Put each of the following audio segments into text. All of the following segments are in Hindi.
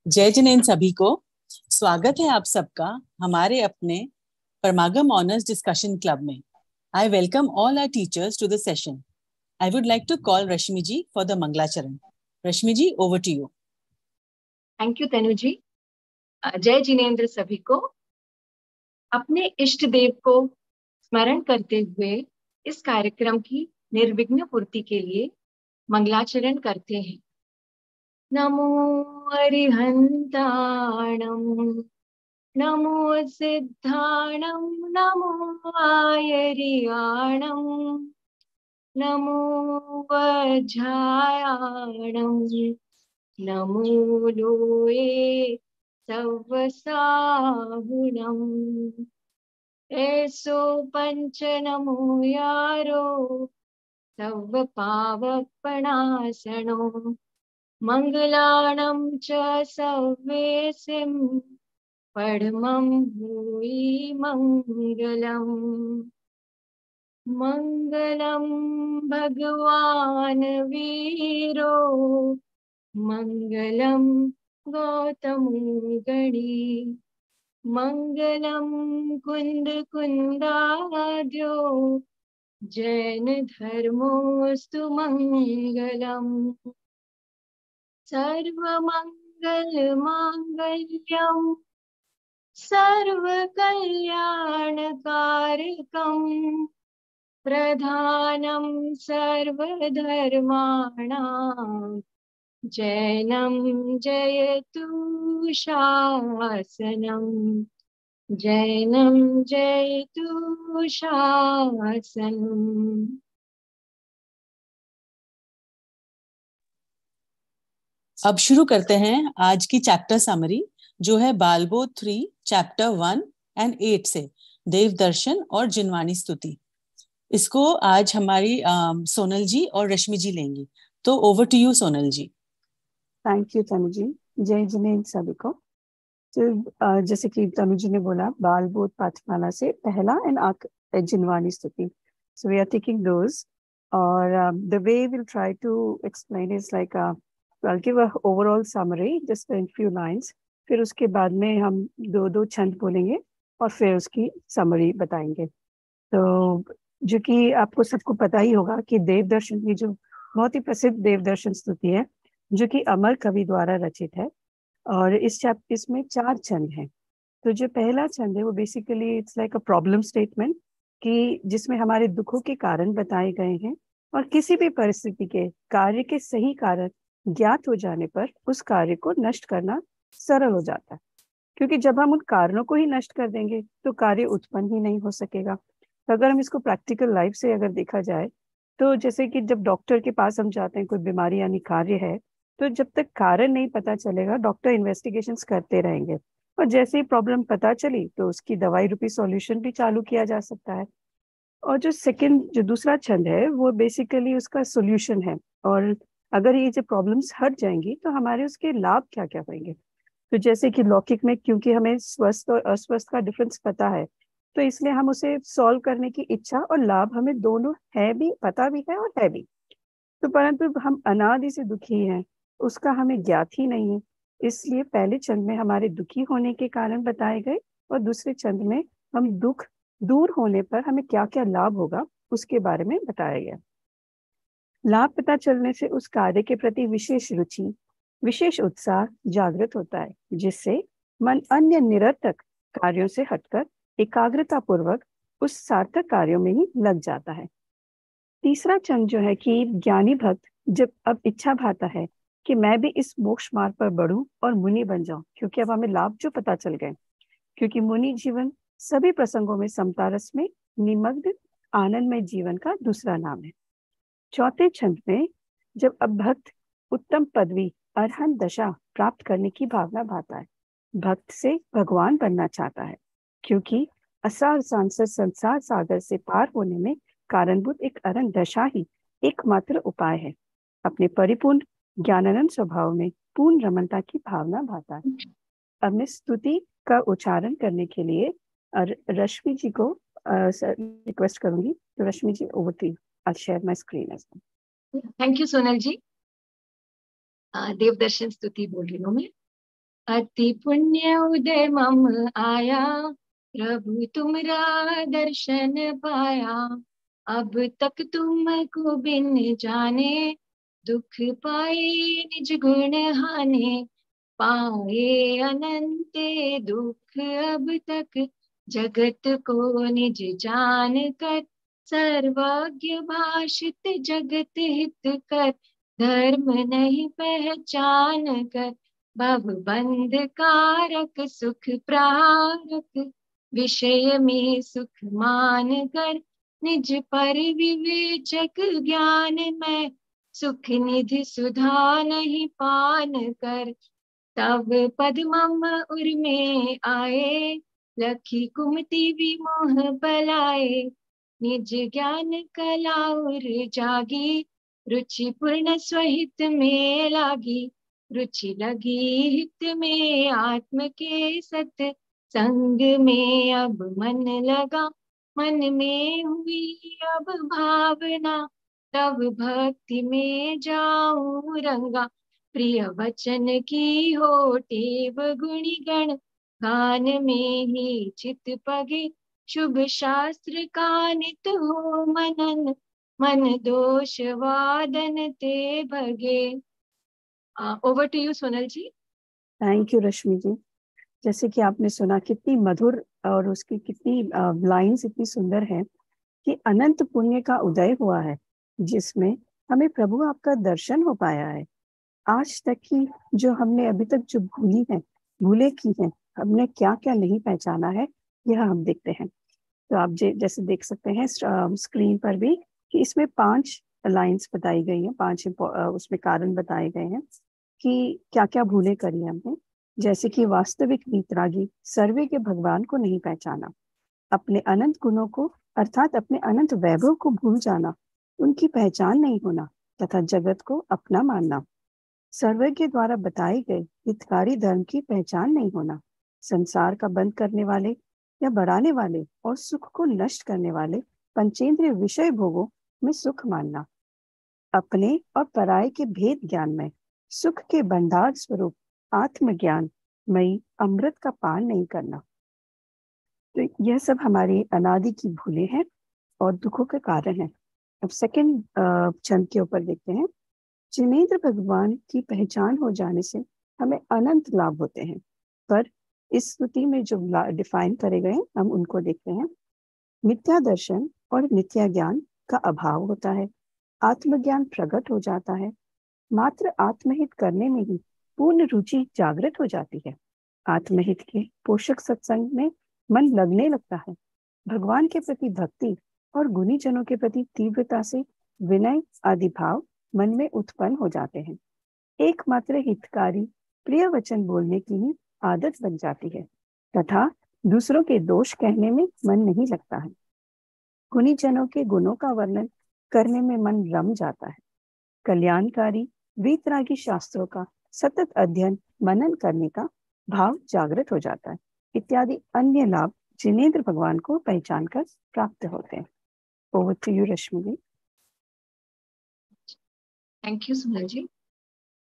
जय जिनेंद्र सभी को। स्वागत है आप सबका हमारे अपने परमागम ऑनर्स डिस्कशन क्लब में। I welcome all our teachers to the session. I would like to call Rashmi ji for the mangalacharan. Rashmi ji, over to you. Thank you Tanu ji. जय जिनेंद्र सभी को। अपने इष्ट देव को स्मरण करते हुए इस कार्यक्रम की निर्विघ्न पूर्ति के लिए मंगलाचरण करते हैं। नमो अरिहंताणं, नमो सिद्धाणं, नमो आयरियाणं, नमो वज्रायाणं, नमो लोये सवसाहुणम्। ऐसो पंच नमो यारो सव पावपणासनो, मंगलाणं च सव्येसिं परमं भूयि मंगलम्। मंगलं भगवान् वीरो, मंगलं गौतमोगणी, मंगलं कुंद कुंदाद्यो, जैन धर्मोस्तु मंगलम्। सर्वमंगल मांगल्यं सर्वकल्याणकारकम्, प्रधानं सर्वधर्माणां, जैनं जयतु शासनम्, जैनं जयतु शासनम्। अब शुरू करते हैं आज की चैप्टर समरी, जो है बालबोध 3 चैप्टर 1 एंड 8 से देव दर्शन और जिनवानी स्तुति। इसको आज हमारी सोनल जी और रश्मि जी लेंगी। तो over to you Sonal ji. Thank you Tanu ji. जय जिनेंद्र सभी को। तो जैसे कि तनु जी ने बोला, बाल बोध पाठमाला से पहला एंड जिनवानी स्तुति। So we are taking those, और the way will try to explain is like I'll give a overall summary just in few lines. फिर उसके बाद में हम दो दो छंद बोलेंगे और फिर उसकी समरी बताएंगे। तो जो कि आपको सबको पता ही होगा कि देव दर्शन की जो बहुत ही प्रसिद्ध देव दर्शन स्तुति है, जो कि अमर कवि द्वारा रचित है, और इसमें 4 छंद हैं। तो जो पहला छंद है वो basically it's like a problem statement, कि जिसमें हमारे दुखों के कारण बताए गए हैं, और किसी भी परिस्थिति के कार्य के सही कारण ज्ञात हो जाने पर उस कार्य को नष्ट करना सरल हो जाता है। क्योंकि जब हम उन कारणों को ही नष्ट कर देंगे तो कार्य उत्पन्न ही नहीं हो सकेगा। तो अगर हम इसको प्रैक्टिकल लाइफ से अगर देखा जाए, तो जैसे कि जब डॉक्टर के पास हम जाते हैं, कोई बीमारी यानी कार्य है, तो जब तक कारण नहीं पता चलेगा डॉक्टर इन्वेस्टिगेशंस करते रहेंगे, और जैसे ही प्रॉब्लम पता चली तो उसकी दवाई रूपी सॉल्यूशन भी चालू किया जा सकता है। और जो दूसरा छंद है वो बेसिकली उसका सॉल्यूशन है, और अगर ये जो प्रॉब्लम्स हट जाएंगी तो हमारे उसके लाभ क्या क्या होंगे। तो जैसे कि लौकिक में क्योंकि हमें स्वस्थ और अस्वस्थ का डिफरेंस पता है, तो इसलिए हम उसे सॉल्व करने की इच्छा और लाभ हमें दोनों है भी, पता भी है और है भी। तो परंतु हम अनादि से दुखी हैं, उसका हमें ज्ञात ही नहीं है। इसलिए पहले छंद में हमारे दुखी होने के कारण बताए गए, और दूसरे छंद में हम दुख दूर होने पर हमें क्या क्या लाभ होगा उसके बारे में बताया गया। लाभ पता चलने से उस कार्य के प्रति विशेष रुचि, विशेष उत्साह जागृत होता है, जिससे मन अन्य निरर्थक कार्यों से हटकर एकाग्रता पूर्वक उस सार्थक कार्यों में ही लग जाता है। तीसरा चंद जो है कि ज्ञानी भक्त जब अब इच्छा भाता है कि मैं भी इस मोक्ष मार्ग पर बढ़ूं और मुनि बन जाऊं, क्योंकि अब हमें लाभ जो पता चल गए, क्योंकि मुनि जीवन सभी प्रसंगों में समता रस में निमग्न आनंदमय जीवन का दूसरा नाम है। चौथे छंद में जब अब भक्त उत्तम पदवी अरहंत दशा प्राप्त करने की भावना भाता है, भक्त से भगवान बनना चाहता है, क्योंकि असार सांसद संसार सागर से पार होने में कारणभूत एक अरहंत दशा ही एकमात्र उपाय है। अपने परिपूर्ण ज्ञानानंद स्वभाव में पूर्ण रमणता की भावना भाता है। अब मैं स्तुति का उच्चारण करने के लिए रश्मि जी को रिक्वेस्ट करूंगी। तो Rashmi ji, over to you. I'll share my screen as well. Thank you Sonal ji. देव दर्शन स्तुति बोल रही हूँ मैं। अति पुण्य उदय मम आया, प्रभु तुमरा दर्शन पाया। अब तक तुमको बिन जाने, दुख पाए निज गुण हाने। पाए अनंत दुख अब तक, जगत को निज जान कर। सर्वज्ञ भाषित जगत हित कर, धर्म नहीं पहचान कर। भव बंध कारक सुख प्रारक, विषय में सुख मान कर। निज पर विवेचक ज्ञान में, सुख निधि सुधा नहीं पान कर। तब पद मम उर में आए, लखी कुमति विमोह बलाए। निज ज्ञान कला उर जागी, रुचि पूर्ण स्वहित में लागी। रुचि लगी हित में आत्म के सत, संग में अब मन लगा। मन में हुई अब भावना, तब भक्ति में जाऊं रंगा। प्रिय वचन की हो टेव गुणी गण, गान में ही चित पगे। शुभ शास्त्र का नित हो मनन, मन दोष वादन ते भगे। Over to you Sonal ji. Thank you Rashmi ji. जैसे कि आपने सुना, कितनी मधुर और उसकी कितनी लाइंस इतनी सुंदर है कि अनंत पुण्य का उदय हुआ है, जिसमें हमें प्रभु आपका दर्शन हो पाया है। आज तक की जो हमने अभी तक जो भूले की हैं, हमने क्या क्या नहीं पहचाना है, यह हम देखते हैं। तो आप जैसे देख सकते हैं स्क्रीन पर भी कि इसमें 5 लाइंस बताई गई हैं, 5 उसमें कारण बताए गए हैं कि क्या क्या भूले करी हमने। जैसे कि वास्तविक वीतरागी सर्वे के भगवान को नहीं पहचाना, अपने अनंत गुणों को अर्थात अपने अनंत वैभव को भूल जाना, उनकी पहचान नहीं होना तथा जगत को अपना मानना। सर्वज्ञ द्वारा बताए गए हितकारी धर्म की पहचान नहीं होना, संसार का बंद करने वाले या बढ़ाने वाले और सुख को नष्ट करने वाले पंचेंद्रिय विषय भोगों में सुख मानना, अपने और पराये के भेद ज्ञान में सुख के भंडार स्वरूप आत्मज्ञान मई अमृत का पान नहीं करना। तो यह सब हमारी अनादि की भूलें हैं और दुखों के कारण है। अब सेकंड छंद के ऊपर देखते हैं। जिनेंद्र भगवान की पहचान हो जाने से हमें अनंत लाभ होते हैं, पर इस स्तुति में जो डिफाइन करे गए हम उनको देखते हैं। मिथ्या दर्शन और मिथ्या ज्ञान का अभाव होता है, आत्मज्ञान प्रकट हो जाता है, मात्र आत्महित करने में ही पूर्ण रुचि जागृत हो जाती है, आत्महित के पोषक सत्संग में मन लगने लगता है, भगवान के प्रति भक्ति और गुणी जनों के प्रति तीव्रता से विनय आदि भाव मन में उत्पन्न हो जाते हैं। एकमात्र हितकारी प्रिय वचन बोलने की ही आदत बन जाती है तथा दूसरों के दोष कहने में मन नहीं लगता है। गुणी जनों के गुणों का वर्णन करने में मन रम जाता है। कल्याणकारी वीतरागी शास्त्रों का सतत अध्ययन मनन करने का भाव जागृत हो जाता है, इत्यादि अन्य लाभ जिनेंद्र भगवान को पहचान कर प्राप्त होते हैं। Over to you Rashmi ji. Thank you Sonal ji.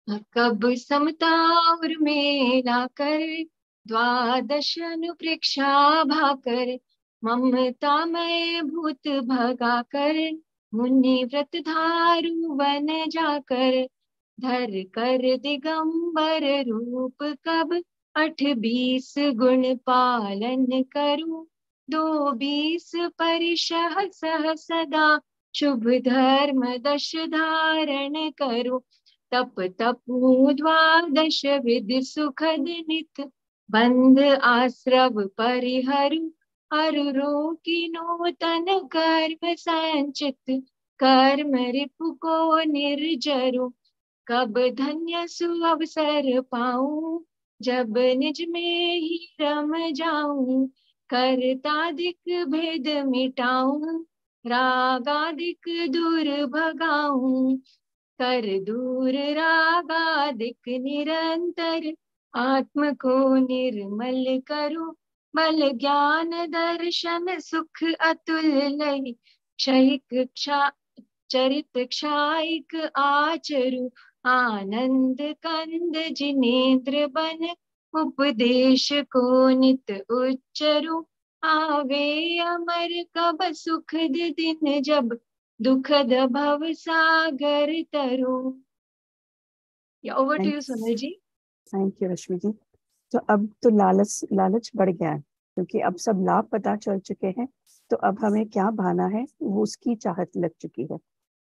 कब समता और मेला कर, द्वादश अनुप्रेक्षा भाकर। ममता में भूत भगा कर, मुनि व्रत धारु वन जाकर। धर कर दिगंबर रूप कब, 8-20 गुण पालन करूं। 2-20 परिशह सह सदा, शुभ धर्म 10 धारण करूं। तप तपू 12 विधि सुखद नित, बंध आश्रव परिहरु। अरुरो की नूतन कर्म संचित, कर्म रिपु को निर्जरु। कब धन्य सुअवसर पाऊं, जब निज में ही रम जाऊं। कर्तादिक भेद मिटाऊं, रागादिक दूर भगाऊं। कर दूर रागादिक निरंतर, आत्म को निर्मल करूं। बल ज्ञान दर्शन सुख अतुल्य, क्षयिक चरित क्षायिक आचरु। आनंद कंद जिनेंद्र बन, उपदेश को नित उच्चरू, आवे अमर कब सुखद दिन, जब दुखद भव सागर तरु। या over to you Sonal ji. Thank you Rashmi ji. तो अब तो लालच बढ़ गया है, क्योंकि अब सब लाभ पता चल चुके हैं, तो अब हमें क्या भाना है वो उसकी चाहत लग चुकी है।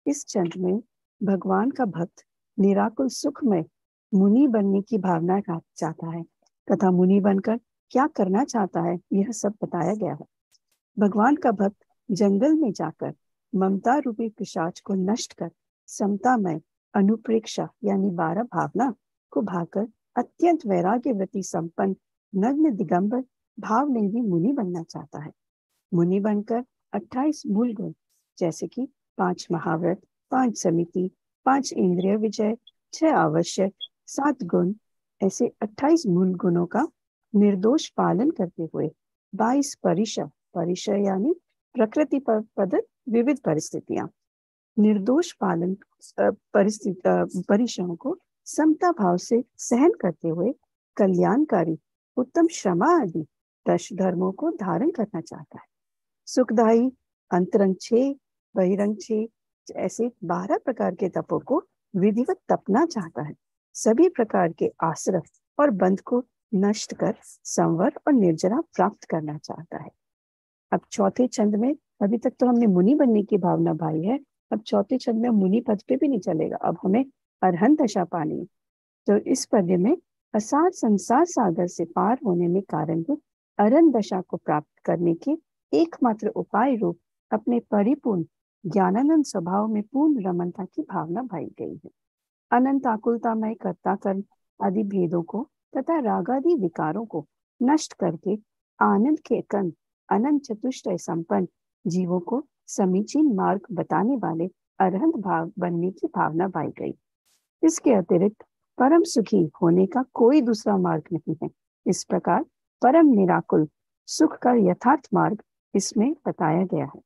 इस छंद में भगवान का भक्त निराकुल सुख में मुनि बनने की भावना चाहता है तथा मुनि बनकर क्या करना चाहता है यह सब बताया गया है। भगवान का भक्त जंगल में जाकर ममता रूपी पिशाच को नष्ट कर समतामय अनुप्रेक्षा यानी 12 भावना को भाकर अत्यंत वैराग्यवती संपन्न नग्न दिगंबर भावनेवी मुनि बनना चाहता है। मुनि बनकर 28 मूल गुण जैसे कि 5 महाव्रत, 5 समिति, 5 इंद्रिय विजय, 6 आवश्यक, 7 गुण, ऐसे 28 मूल गुणों का निर्दोष पालन करते हुए 22 परिशय यानी प्रकृति पर पद विविध परिस्थितियां, निर्दोष पालन परिशयों को समता भाव से सहन करते हुए कल्याणकारी उत्तम क्षमा आदि 10 धर्मों को धारण करना चाहता है। सुखदायी अंतरंग 6, बहिरंग 6 ऐसे 12 प्रकार के तपों को विधिवत तपना चाहता है। सभी प्रकार के आश्रय और बंध को नष्ट कर संवर और निर्जरा प्राप्त करना चाहता है। अब चौथे छंद में, अभी तक तो हमने मुनि बनने की भावना भाई है, अब चौथे छंद में मुनि पद पे भी नहीं चलेगा, अब हमें अरहंत दशा पानी है। तो इस पद्य में असार संसार सागर से पार होने में कारणभूत अरहंत दशा को प्राप्त करने के एकमात्र उपाय रूप अपने परिपूर्ण ज्ञानानंद स्वभाव में पूर्ण रमणता की भावना भाई गई है। अनंत आकुलतामय कर्ता कर्म आदि भेदों को तथा रागादि विकारों को नष्ट करके आनंद के कण अनंत चतुष्टय संपन्न जीवों को समीचीन मार्ग बताने वाले अरहंत भाव बनने की भावना पाई गई। इसके अतिरिक्त परम सुखी होने का कोई दूसरा मार्ग नहीं है। इस प्रकार परम निराकुल सुख का यथार्थ मार्ग इसमें बताया गया है।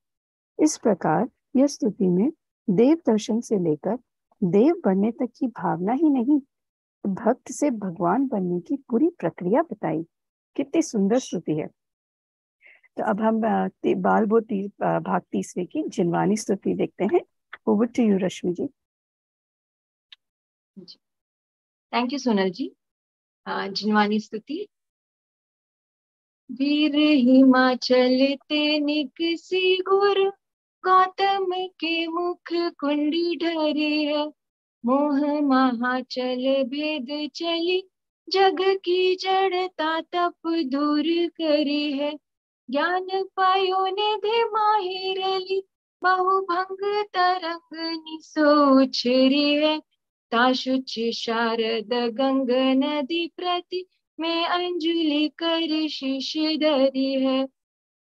इस प्रकार यह स्तुति में देव दर्शन से लेकर देव बनने तक की भावना ही नहीं, भक्त से भगवान बनने की पूरी प्रक्रिया बताई। कितनी सुंदर स्तुति है। तो अब हम बालबोध भाग 3 की जिनवानी स्तुति देखते हैं। Over to you Rashmi ji. Thank you Sonal ji. जिनवानी स्तुति। वीर हिमाचल ते निकसी गुर, गौतम के मुख कुंडी ढरे है, मोह महाचल भेद चली, जग की जड़ता तप दूर करे है, ज्ञान पायो निधि माहिरली, बहुभंग तरंग निसोचरी है, ताशुच शारद गंग नदी प्रति में अंजलि कर शीश धरी है,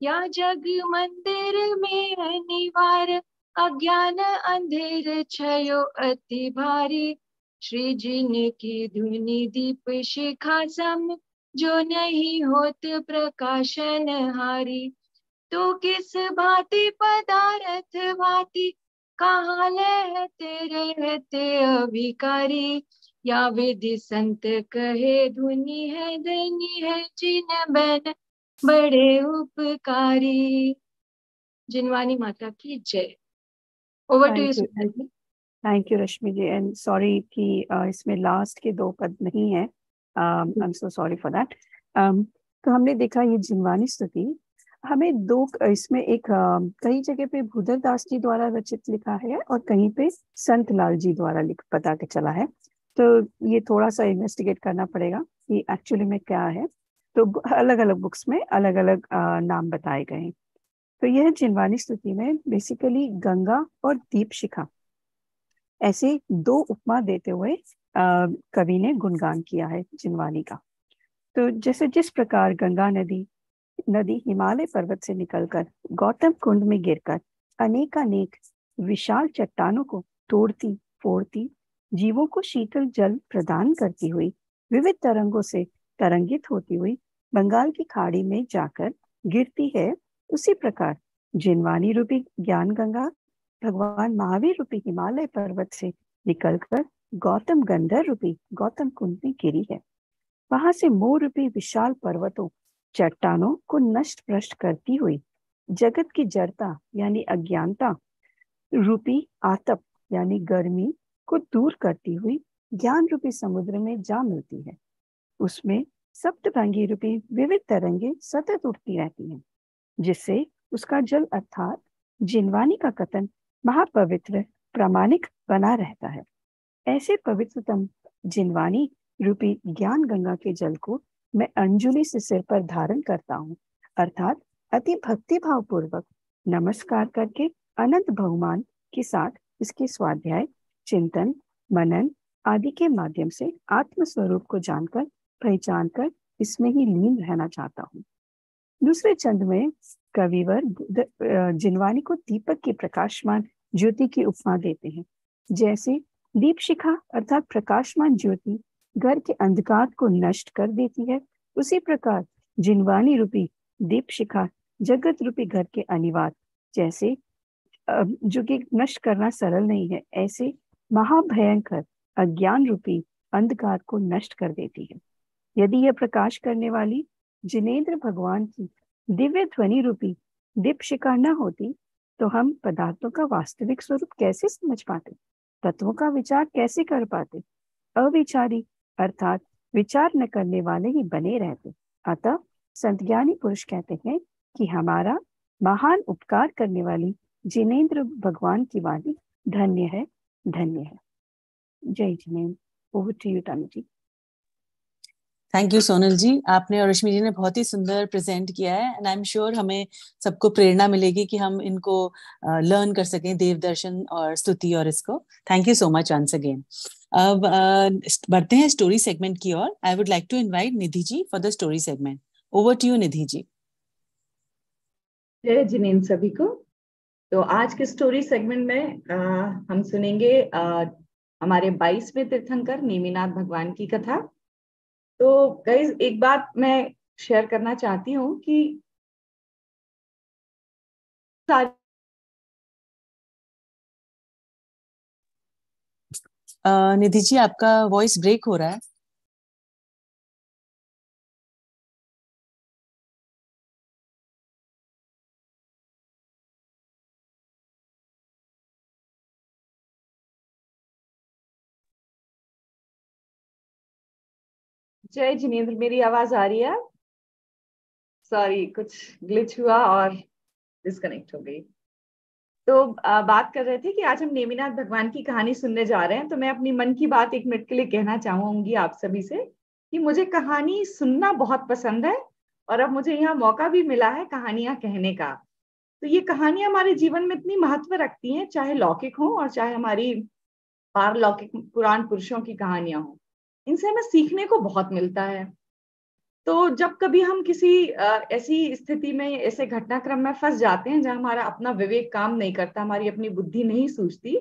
या जग मंदिर में अनिवार अज्ञान अंधेर छयो अति भारी, श्री जिन की धुनि दीप शिखा सम, जो नहीं होत प्रकाशन हारी, तो किस भांति पदार्थ भांति, कहाँ लहते रहते अभिकारी, या विधि संत कहे धुनि है धनी है जिन बैन बड़े उपकारी। जिनवानी माता की जय। Over to you Sunil ji. Thank you Rashmi ji, and sorry कि इसमें लास्ट के 2 पद नहीं है, I am so sorry for that. तो हमने देखा ये जिनवानी स्तुति हमें 2 इसमें एक कई जगह पे भूधर दास जी द्वारा रचित लिखा है और कहीं पे संत लाल जी द्वारा पता के चला है। तो ये थोड़ा सा इन्वेस्टिगेट करना पड़ेगा कि एक्चुअली में क्या है। तो अलग अलग बुक्स में अलग अलग नाम बताए गए हैं। तो यह जिनवानी स्तुति में बेसिकली गंगा और दीप शिखा ऐसे 2 उपमा देते हुए कवि ने गुणगान किया है जिनवानी का। तो जैसे जिस प्रकार गंगा नदी हिमालय पर्वत से निकलकर गौतम कुंड में गिरकर अनेकानेक विशाल चट्टानों को तोड़ती फोड़ती जीवों को शीतल जल प्रदान करती हुई विविध तरंगों से तरंगित होती हुई बंगाल की खाड़ी में जाकर गिरती है, उसी प्रकार जिनवानी रूपी ज्ञान गंगा भगवान महावीर रूपी हिमालय पर्वत से निकलकर गौतम गंधर रूपी गौतम कुंड में गिरी है। वहां से मोह रूपी विशाल पर्वतों, चट्टानों को नष्ट भ्रष्ट करती हुई जगत की जड़ता यानी अज्ञानता रूपी आतप यानी गर्मी को दूर करती हुई ज्ञान रूपी समुद्र में जा मिलती है। उसमें सप्तभंगी रूपी विविध तरंगे सतत उठती रहती हैं, जिससे उसका जल अर्थात जिनवानी का कथन महापवित्र प्रामाणिक बना रहता है। ऐसे पवित्रतम जिनवानी रूपी ज्ञान गंगा के जल को मैं अंजुलि से सिर पर धारण करता हूँ, अर्थात अति भक्ति भाव पूर्वक नमस्कार करके अनंत बहुमान के साथ इसके स्वाध्याय, चिंतन, मनन आदि के माध्यम से आत्म स्वरूप को जानकर पहचानकर इसमें ही लीन रहना चाहता हूँ। दूसरे चंद में कविवर जिनवानी को दीपक की प्रकाशमान ज्योति की उपमा देते हैं। जैसे दीप शिखा अर्थात प्रकाशमान ज्योति घर के अंधकार को नष्ट कर देती है, उसी प्रकार जिनवानी रूपी दीप शिखा जगत रूपी घर के अनिवार्य जैसे जो कि नष्ट करना सरल नहीं है, ऐसे महाभयंकर अज्ञान रूपी अंधकार को नष्ट कर देती है। यदि यह प्रकाश करने वाली जिनेंद्र भगवान की दिव्य ध्वनि रूपी दीप शिखा न होती तो हम पदार्थों का वास्तविक स्वरूप कैसे समझ पाते, तत्वों का विचार कैसे कर पाते, अविचारी अर्थात विचार न करने वाले ही बने रहते। अतः संत ज्ञानी पुरुष कहते हैं कि हमारा महान उपकार करने वाली जिनेंद्र भगवान की वाणी धन्य है, धन्य है। जय Jinendra. Over to you Tanu ji. Thank you Sonal ji, आपने और रश्मि जी ने बहुत ही सुंदर प्रेजेंट किया है एंड आई एम श्योर हमें सबको प्रेरणा मिलेगी कि हम इनको लर्न कर सकें, देव दर्शन और स्तुति और इसको। Thank you so much once again. अब बढ़ते हैं स्टोरी सेगमेंट की ओर। I would like to invite Nidhi ji for the story segment. Over to you Nidhi ji. जय जिनेंद्र सभी को। तो आज के स्टोरी सेगमेंट में हम सुनेंगे हमारे 22वें तीर्थंकर नेमिनाथ भगवान की कथा। तो गाइस एक बात मैं शेयर करना चाहती हूँ कि निधि जी आपका वॉइस ब्रेक हो रहा है। जय जिनेंद्र, मेरी आवाज आ रही है? सॉरी, कुछ ग्लिच हुआ और डिस्कनेक्ट हो गई। तो बात कर रहे थे कि आज हम नेमिनाथ भगवान की कहानी सुनने जा रहे हैं। तो मैं अपनी मन की बात 1 मिनट के लिए कहना चाहूंगी आप सभी से कि मुझे कहानी सुनना बहुत पसंद है और अब मुझे यहाँ मौका भी मिला है कहानियां कहने का। तो ये कहानियां हमारे जीवन में इतनी महत्व रखती हैं, चाहे लौकिक हो और चाहे हमारी पारलौकिक पुराण पुरुषों की कहानियां हो। इनसे हमें सीखने को बहुत मिलता है। तो जब कभी हम किसी ऐसी स्थिति में, ऐसे घटनाक्रम में फंस जाते हैं जहां हमारा अपना विवेक काम नहीं करता, हमारी अपनी बुद्धि नहीं सूझती,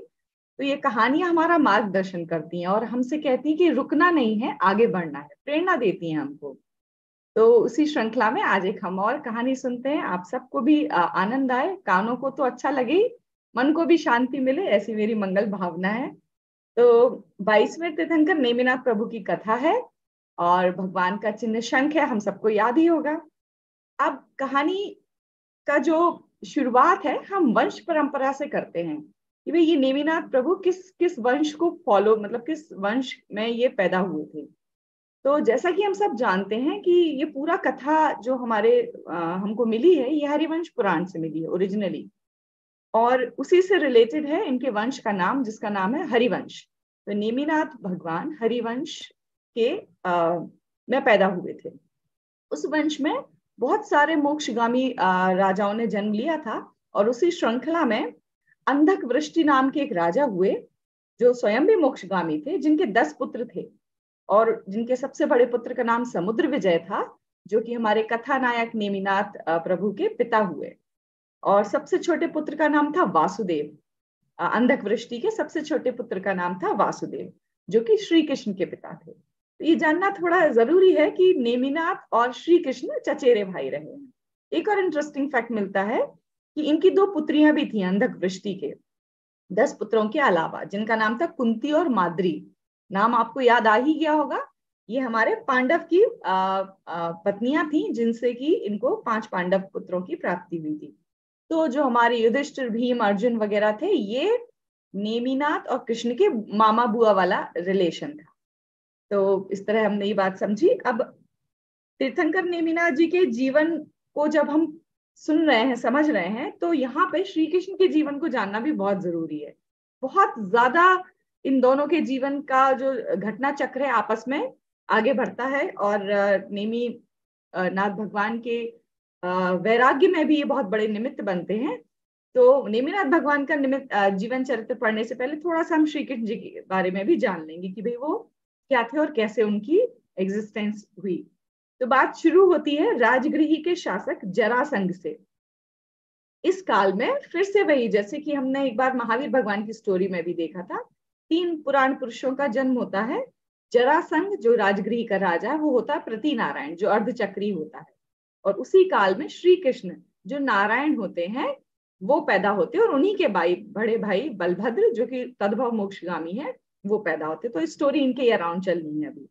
तो ये कहानियां हमारा मार्गदर्शन करती हैं और हमसे कहती हैं कि रुकना नहीं है, आगे बढ़ना है, प्रेरणा देती हैं हमको। तो उसी श्रृंखला में आज एक हम और कहानी सुनते हैं। आप सबको भी आनंद आए, कानों को तो अच्छा लगे, मन को भी शांति मिले, ऐसी मेरी मंगल भावना है। तो 22वें तीर्थंकर नेमिनाथ प्रभु की कथा है और भगवान का चिन्ह शंख है, हम सबको याद ही होगा। अब कहानी का जो शुरुआत है हम वंश परंपरा से करते हैं कि भाई ये नेमिनाथ प्रभु किस वंश को फॉलो, मतलब किस वंश में ये पैदा हुए थे। तो जैसा कि हम सब जानते हैं कि ये पूरा कथा जो हमारे हमको मिली है, ये हरिवंश पुराण से मिली है ओरिजिनली, और उसी से रिलेटेड है इनके वंश का नाम, जिसका नाम है हरिवंश। तो नेमिनाथ भगवान हरिवंश के में पैदा हुए थे। उस वंश में बहुत सारे मोक्षगामी राजाओं ने जन्म लिया था और उसी श्रृंखला में अंधक वृष्टि नाम के एक राजा हुए जो स्वयं भी मोक्षगामी थे, जिनके 10 पुत्र थे और जिनके सबसे बड़े पुत्र का नाम समुद्र विजय था, जो कि हमारे कथानायक नेमिनाथ प्रभु के पिता हुए। और सबसे छोटे पुत्र का नाम था वासुदेव। अंधक वृष्टि के सबसे छोटे पुत्र का नाम था वासुदेव, जो कि श्री कृष्ण के पिता थे। तो ये जानना थोड़ा जरूरी है कि नेमिनाथ और श्री कृष्ण चचेरे भाई रहे हैं। एक और इंटरेस्टिंग फैक्ट मिलता है कि इनकी 2 पुत्रियां भी थी अंधक वृष्टि के 10 पुत्रों के अलावा, जिनका नाम था कुंती और माद्री। नाम आपको याद आ ही गया होगा ये हमारे पांडव की पत्नियां थी, जिनसे कि इनको 5 पांडव पुत्रों की प्राप्ति हुई थी। तो जो हमारे युधिष्ठिर, भीम, अर्जुन वगैरह थे, ये नेमिनाथ और कृष्ण के मामा बुआ वाला रिलेशन था। तो इस तरह हमने ये बात समझी। अब तीर्थंकर नेमिनाथ जी के जीवन को जब हम सुन रहे हैं, समझ रहे हैं, तो यहाँ पे श्री कृष्ण के जीवन को जानना भी बहुत जरूरी है। बहुत ज्यादा इन दोनों के जीवन का जो घटना चक्र है आपस में आगे बढ़ता है, और नेमी नाथ भगवान के वैराग्य में भी ये बहुत बड़े निमित्त बनते हैं। तो नेमिनाथ भगवान का जीवन चरित्र पढ़ने से पहले थोड़ा सा हम श्री कृष्ण जी के बारे में भी जान लेंगे कि भाई वो क्या थे और कैसे उनकी एग्जिस्टेंस हुई। तो बात शुरू होती है राजगृही के शासक जरासंध से। इस काल में फिर से वही, जैसे कि हमने एक बार महावीर भगवान की स्टोरी में भी देखा था, 3 पुराण पुरुषों का जन्म होता है। जरासंध जो राजगृही का राजा है, वो होता है प्रतिनारायण, जो अर्धचक्री होता है। और उसी काल में श्री कृष्ण जो नारायण होते हैं वो पैदा होते हैं, और उन्हीं के बड़े भाई बलभद्र जो कि तद्भव मोक्षगामी है, वो पैदा होते। तो स्टोरी इनके अराउंड चल रही है अभी।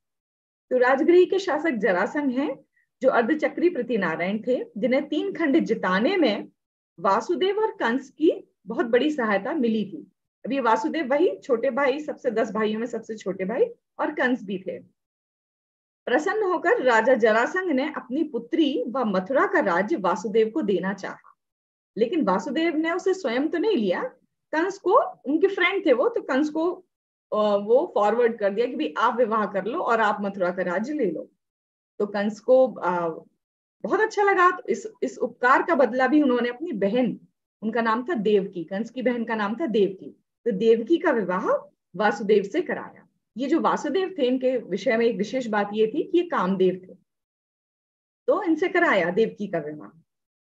तो राजगृही के शासक जरासंध हैं, जो अर्धचक्री प्रतिनारायण थे, जिन्हें 3 खंड जिताने में वासुदेव और कंस की बहुत बड़ी सहायता मिली थी। अभी वासुदेव वही छोटे भाई, सबसे 10 भाइयों में सबसे छोटे भाई, और कंस भी थे। प्रसन्न होकर राजा जरासंध ने अपनी पुत्री व मथुरा का राज्य वासुदेव को देना चाहा, लेकिन वासुदेव ने उसे स्वयं तो नहीं लिया। कंस को, उनके फ्रेंड थे वो, तो कंस को वो फॉरवर्ड कर दिया कि भाई आप विवाह कर लो और आप मथुरा का राज्य ले लो। तो कंस को बहुत अच्छा लगा। तो इस उपकार का बदला भी उन्होंने अपनी बहन, उनका नाम था देवकी, कंस की बहन का नाम था देवकी, तो देवकी का विवाह वासुदेव से कराया। ये जो वासुदेव थे, इनके विषय में एक विशेष बात ये थी कि ये कामदेव थे, तो इनसे कराया देवकी का विवाह।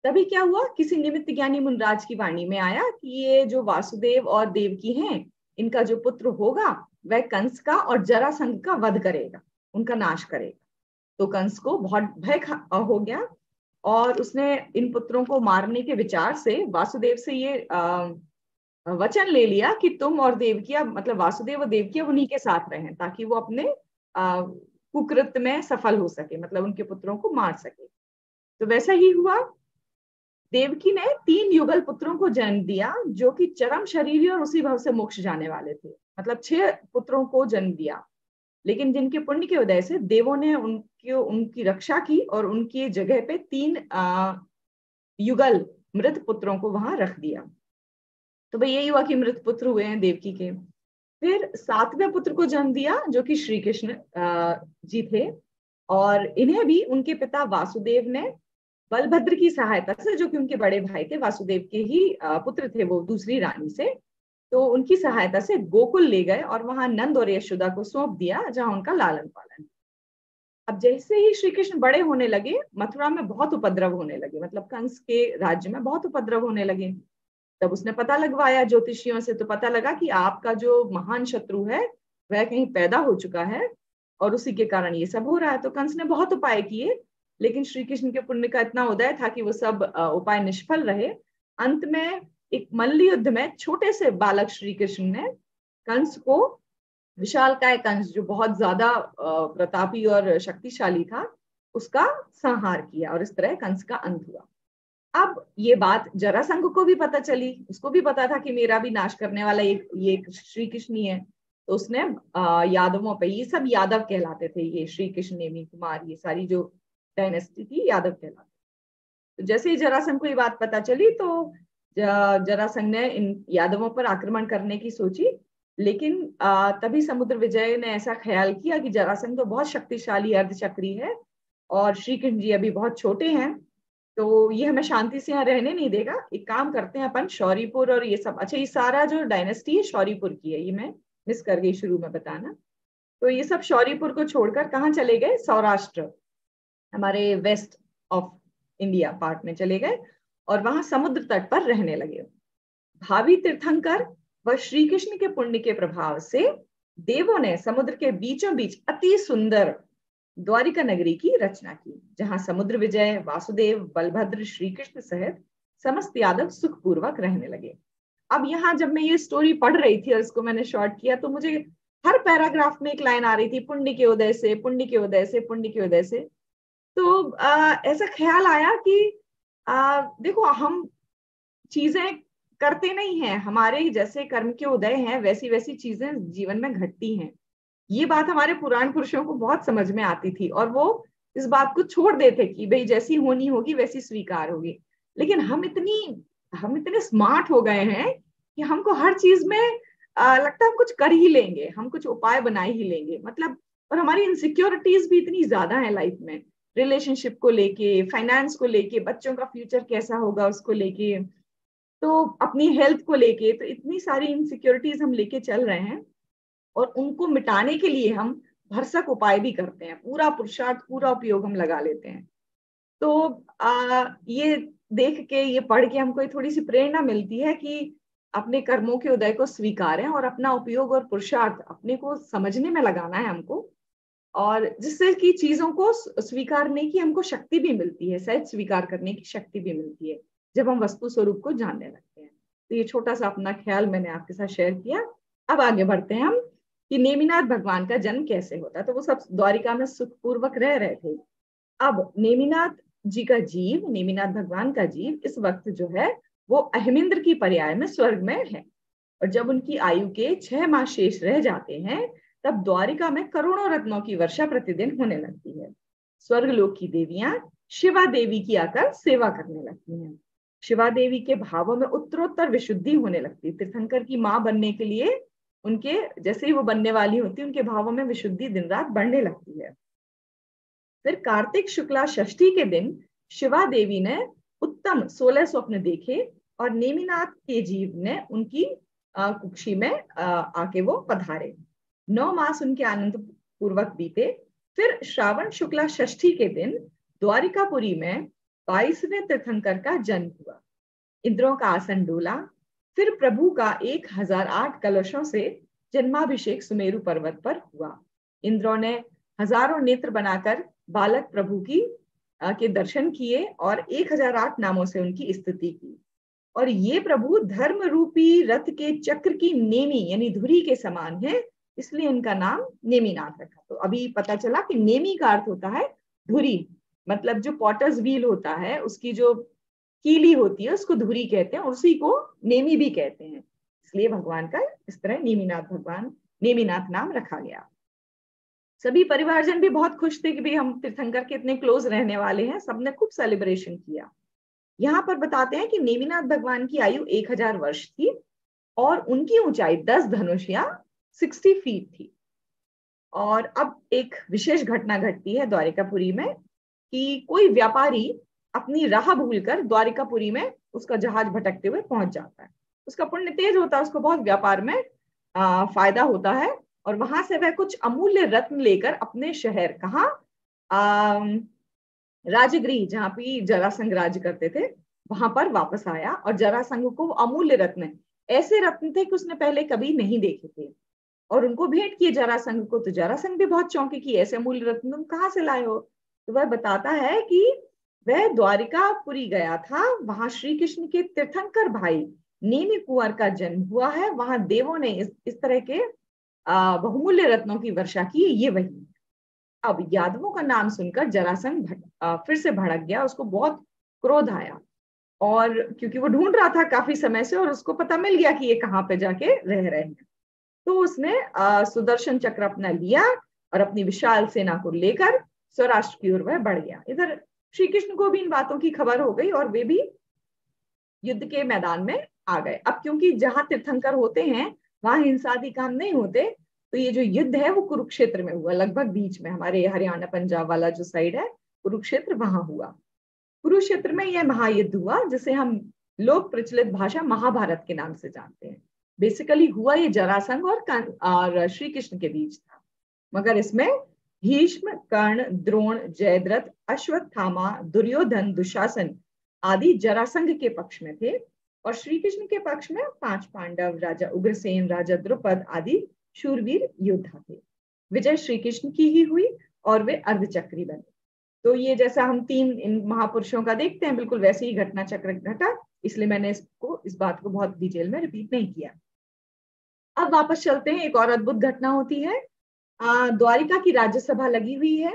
तभी क्या हुआ, किसी निमित्त ज्ञानी मुनराज की वाणी में आया कि ये जो वासुदेव और देवकी हैं, इनका जो पुत्र होगा वह कंस का और जरासंध का वध करेगा, उनका नाश करेगा। तो कंस को बहुत भय हो गया, और उसने इन पुत्रों को मारने के विचार से वासुदेव से ये वचन ले लिया कि तुम और देवकिया, मतलब वासुदेव और देवकिया उन्हीं के साथ रहें, ताकि वो अपने कुकृत्य में सफल हो सके, मतलब उनके पुत्रों को मार सके। तो वैसा ही हुआ। देवकी ने 3 युगल पुत्रों को जन्म दिया, जो कि चरम शरीरी और उसी भाव से मोक्ष जाने वाले थे। मतलब 6 पुत्रों को जन्म दिया, लेकिन जिनके पुण्य के उदय से देवों ने उनकी रक्षा की और उनकी जगह पे 3 युगल मृत पुत्रों को वहां रख दिया। तो भाई यही हुआ कि मृत पुत्र हुए हैं देवकी के। फिर 7वें पुत्र को जन्म दिया, जो कि श्री कृष्ण जी थे, और इन्हें भी उनके पिता वासुदेव ने बलभद्र की सहायता से, जो कि उनके बड़े भाई थे, वासुदेव के ही पुत्र थे वो दूसरी रानी से, तो उनकी सहायता से गोकुल ले गए और वहां नंद और यशोदा को सौंप दिया, जहां उनका लालन पालन। अब जैसे ही श्री कृष्ण बड़े होने लगे, मथुरा में बहुत उपद्रव होने लगे, मतलब कंस के राज्य में बहुत उपद्रव होने लगे। तब उसने पता लगवाया ज्योतिषियों से, तो पता लगा कि आपका जो महान शत्रु है वह कहीं पैदा हो चुका है, और उसी के कारण ये सब हो रहा है। तो कंस ने बहुत उपाय किए, लेकिन श्री कृष्ण के पुण्य का इतना उदय था कि वो सब उपाय निष्फल रहे। अंत में एक मल्ल युद्ध में छोटे से बालक श्री कृष्ण ने कंस को, विशालकाय कंस जो बहुत ज्यादा प्रतापी और शक्तिशाली था, उसका संहार किया, और इस तरह कंस का अंत हुआ। अब ये बात जरासंध को भी पता चली, उसको भी पता था कि मेरा भी नाश करने वाला ये श्री कृष्ण ही है। तो उसने यादवों पे, ये सब यादव कहलाते थे, ये श्री कृष्ण, नेमी कुमार, ये सारी जो डायनेस्टी थी यादव कहलाते। तो जैसे ही जरासंध को ये बात पता चली, तो जरासंध ने इन यादवों पर आक्रमण करने की सोची, लेकिन तभी समुद्र विजय ने ऐसा ख्याल किया कि जरासंध तो बहुत शक्तिशाली अर्धचक्री है, और श्री कृष्ण जी अभी बहुत छोटे हैं, तो ये हमें शांति से यहाँ रहने नहीं देगा। एक काम करते हैं अपन, शौरीपुर और ये सब, अच्छा ये सारा जो डायनेस्टी है शौरीपुर की है, ये मैं मिस कर गई शुरू में बताना। तो ये सब शौरीपुर को छोड़कर कहाँ चले गए, सौराष्ट्र, हमारे वेस्ट ऑफ इंडिया पार्ट में चले गए, और वहां समुद्र तट पर रहने लगे। भावी तीर्थंकर व श्री कृष्ण के पुण्य के प्रभाव से देवों ने समुद्र के बीचों बीच अति सुंदर द्वारिका नगरी की रचना की, जहां समुद्र विजय, वासुदेव, बलभद्र, श्री कृष्ण सहित समस्त यादव सुखपूर्वक रहने लगे। अब यहाँ जब मैं ये स्टोरी पढ़ रही थी और इसको मैंने शॉर्ट किया, तो मुझे हर पैराग्राफ में एक लाइन आ रही थी, पुण्य के उदय से, पुण्य के उदय से, पुण्य के उदय से। तो ऐसा ख्याल आया कि देखो, हम चीजें करते नहीं हैं, हमारे जैसे कर्म के उदय हैं वैसी वैसी चीजें जीवन में घटती हैं। ये बात हमारे पुराण पुरुषों को बहुत समझ में आती थी, और वो इस बात को छोड़ देते कि भाई जैसी होनी होगी वैसी स्वीकार होगी। लेकिन हम इतने स्मार्ट हो गए हैं कि हमको हर चीज में लगता है हम कुछ कर ही लेंगे, हम कुछ उपाय बना ही लेंगे, मतलब। और हमारी इनसिक्योरिटीज भी इतनी ज्यादा है लाइफ में, रिलेशनशिप को लेके, फाइनेंस को लेके, बच्चों का फ्यूचर कैसा होगा उसको लेके, तो अपनी हेल्थ को लेके, तो इतनी सारी इनसिक्योरिटीज हम लेके चल रहे हैं। और उनको मिटाने के लिए हम भरसक उपाय भी करते हैं, पूरा पुरुषार्थ, पूरा उपयोग हम लगा लेते हैं। तो ये देख के, ये पढ़ के हमको थोड़ी सी प्रेरणा मिलती है कि अपने कर्मों के उदय को स्वीकारें और अपना उपयोग और पुरुषार्थ अपने को समझने में लगाना है हमको, और जिससे कि चीजों को स्वीकारने की हमको शक्ति भी मिलती है, सहज स्वीकार करने की शक्ति भी मिलती है जब हम वस्तु स्वरूप को जानने लगते हैं। तो ये छोटा सा अपना ख्याल मैंने आपके साथ शेयर किया। अब आगे बढ़ते हैं हम कि नेमिनाथ भगवान का जन्म कैसे होता है। तो वो सब द्वारिका में सुखपूर्वक रह रहे थे। अब नेमिनाथ जी का जीव, नेमिनाथ भगवान का जीव इस वक्त जो है वो अहिमिंद्र की पर्याय में स्वर्ग में है। और जब उनकी आयु के 6 माह शेष रह जाते हैं, तब द्वारिका में करोड़ों रत्नों की वर्षा प्रतिदिन होने लगती है। स्वर्गलोक की देवियां शिवा देवी की आकर सेवा करने लगती हैं। शिवा देवी के भावों में उत्तरोत्तर विशुद्धि होने लगती है। तीर्थंकर की मां बनने के लिए उनके, जैसे ही वो बनने वाली होती, उनके भावों में विशुद्धि दिन रात बढ़ने लगती है। फिर कार्तिक शुक्ला षष्ठी के दिन शिवा देवी ने उत्तम 16 स्वप्न देखे, और नेमिनाथ के जीव ने उनकी कुक्षी में आके वो पधारे। 9 मास उनके आनंद पूर्वक बीते। फिर श्रावण शुक्ला षष्ठी के दिन द्वारिकापुरी में 22वें तीर्थंकर का जन्म हुआ। इंद्रों का आसन डोला। फिर प्रभु का 1008 कलशों से जन्माभिषेक सुमेरु पर्वत पर हुआ। इंद्रों ने हजारों नेत्र बनाकर बालक प्रभु की के दर्शन किए और 1008 नामों से उनकी स्तुति की। और ये प्रभु धर्म रूपी रथ के चक्र की नेमी यानी धुरी के समान है, इसलिए इनका नाम नेमिनाथ रखा। तो अभी पता चला कि नेमी का अर्थ होता है धुरी, मतलब जो पॉटर्स व्हील होता है उसकी जो कीली होती है उसको धुरी कहते हैं, और उसी को नेमी भी कहते हैं। इसलिए भगवान का इस तरह नेमिनाथ नाम रखा गया। सभी परिवारजन भी बहुत खुश थे कि भाई हम तीर्थंकर के इतने क्लोज रहने वाले हैं। सबने खूब सेलिब्रेशन किया। यहाँ पर बताते हैं कि नेमिनाथ भगवान की आयु 1000 वर्ष थी और उनकी ऊंचाई 10 धनुष या 60 फीट थी। और अब एक विशेष घटना घटती है द्वारिकापुरी में कि कोई व्यापारी अपनी राह भूलकर द्वारिकापुरी में उसका जहाज भटकते हुए पहुंच जाता है। उसका पुण्य तेज होता है, उसको बहुत व्यापार में फायदा होता है, और वहां से वह कुछ अमूल्य रत्न लेकर अपने शहर, कहाँ, राजगृह, जहाँ पे जरासंध राज्य करते थे, वहां पर वापस आया। और जरासंध को अमूल्य रत्न, ऐसे रत्न थे कि उसने पहले कभी नहीं देखे थे, और उनको भेंट किए जरासंध को। तो जरासंध भी बहुत चौंके कि ऐसे अमूल्य रत्न तुम कहाँ से लाए हो। तो वह बताता है कि वह द्वारिकापुरी गया था, वहां श्री कृष्ण के तीर्थंकर भाई नेमि कुंवर का जन्म हुआ है, वहां देवों ने इस तरह के बहुमूल्य रत्नों की वर्षा की, ये वही। अब यादवों का नाम सुनकर जरासंध फिर से भड़क गया, उसको बहुत क्रोध आया, और क्योंकि वो ढूंढ रहा था काफी समय से और उसको पता मिल गया कि ये कहाँ पे जाके रह रहे हैं। तो उसने सुदर्शन चक्र अपना लिया और अपनी विशाल सेना को लेकर सौराष्ट्र की ओर वह बढ़ गया। इधर श्री कृष्ण को भी इन बातों की खबर हो गई और वे भी युद्ध के मैदान में आ गए। अब क्योंकि जहां तीर्थंकर होते हैं वहां हिंसा आदि काम नहीं होते, तो ये जो युद्ध है वो कुरुक्षेत्र में हुआ, लगभग बीच में, हमारे हरियाणा पंजाब वाला जो साइड है कुरुक्षेत्र, वहां हुआ। कुरुक्षेत्र में यह महायुद्ध हुआ जिसे हम लोक प्रचलित भाषा महाभारत के नाम से जानते हैं। बेसिकली हुआ ये जरासंध और श्री कृष्ण के बीच था, मगर इसमें भीष्म, कर्ण, द्रोण, जयद्रथ, अश्वत्थामा, दुर्योधन, दुशासन आदि जरासंध के पक्ष में थे, और श्री कृष्ण के पक्ष में 5 पांडव, राजा उग्रसेन, राजा द्रुपद आदि शूरवीर योद्धा थे। विजय श्री कृष्ण की ही हुई और वे अर्धचक्री बने। तो ये जैसा हम 3 इन महापुरुषों का देखते हैं, बिल्कुल वैसे ही घटना चक्र घटा, इसलिए मैंने इस बात को बहुत डिटेल में रिपीट नहीं किया। अब वापस चलते हैं, एक और अद्भुत घटना होती है। द्वारिका की राज्यसभा लगी हुई है,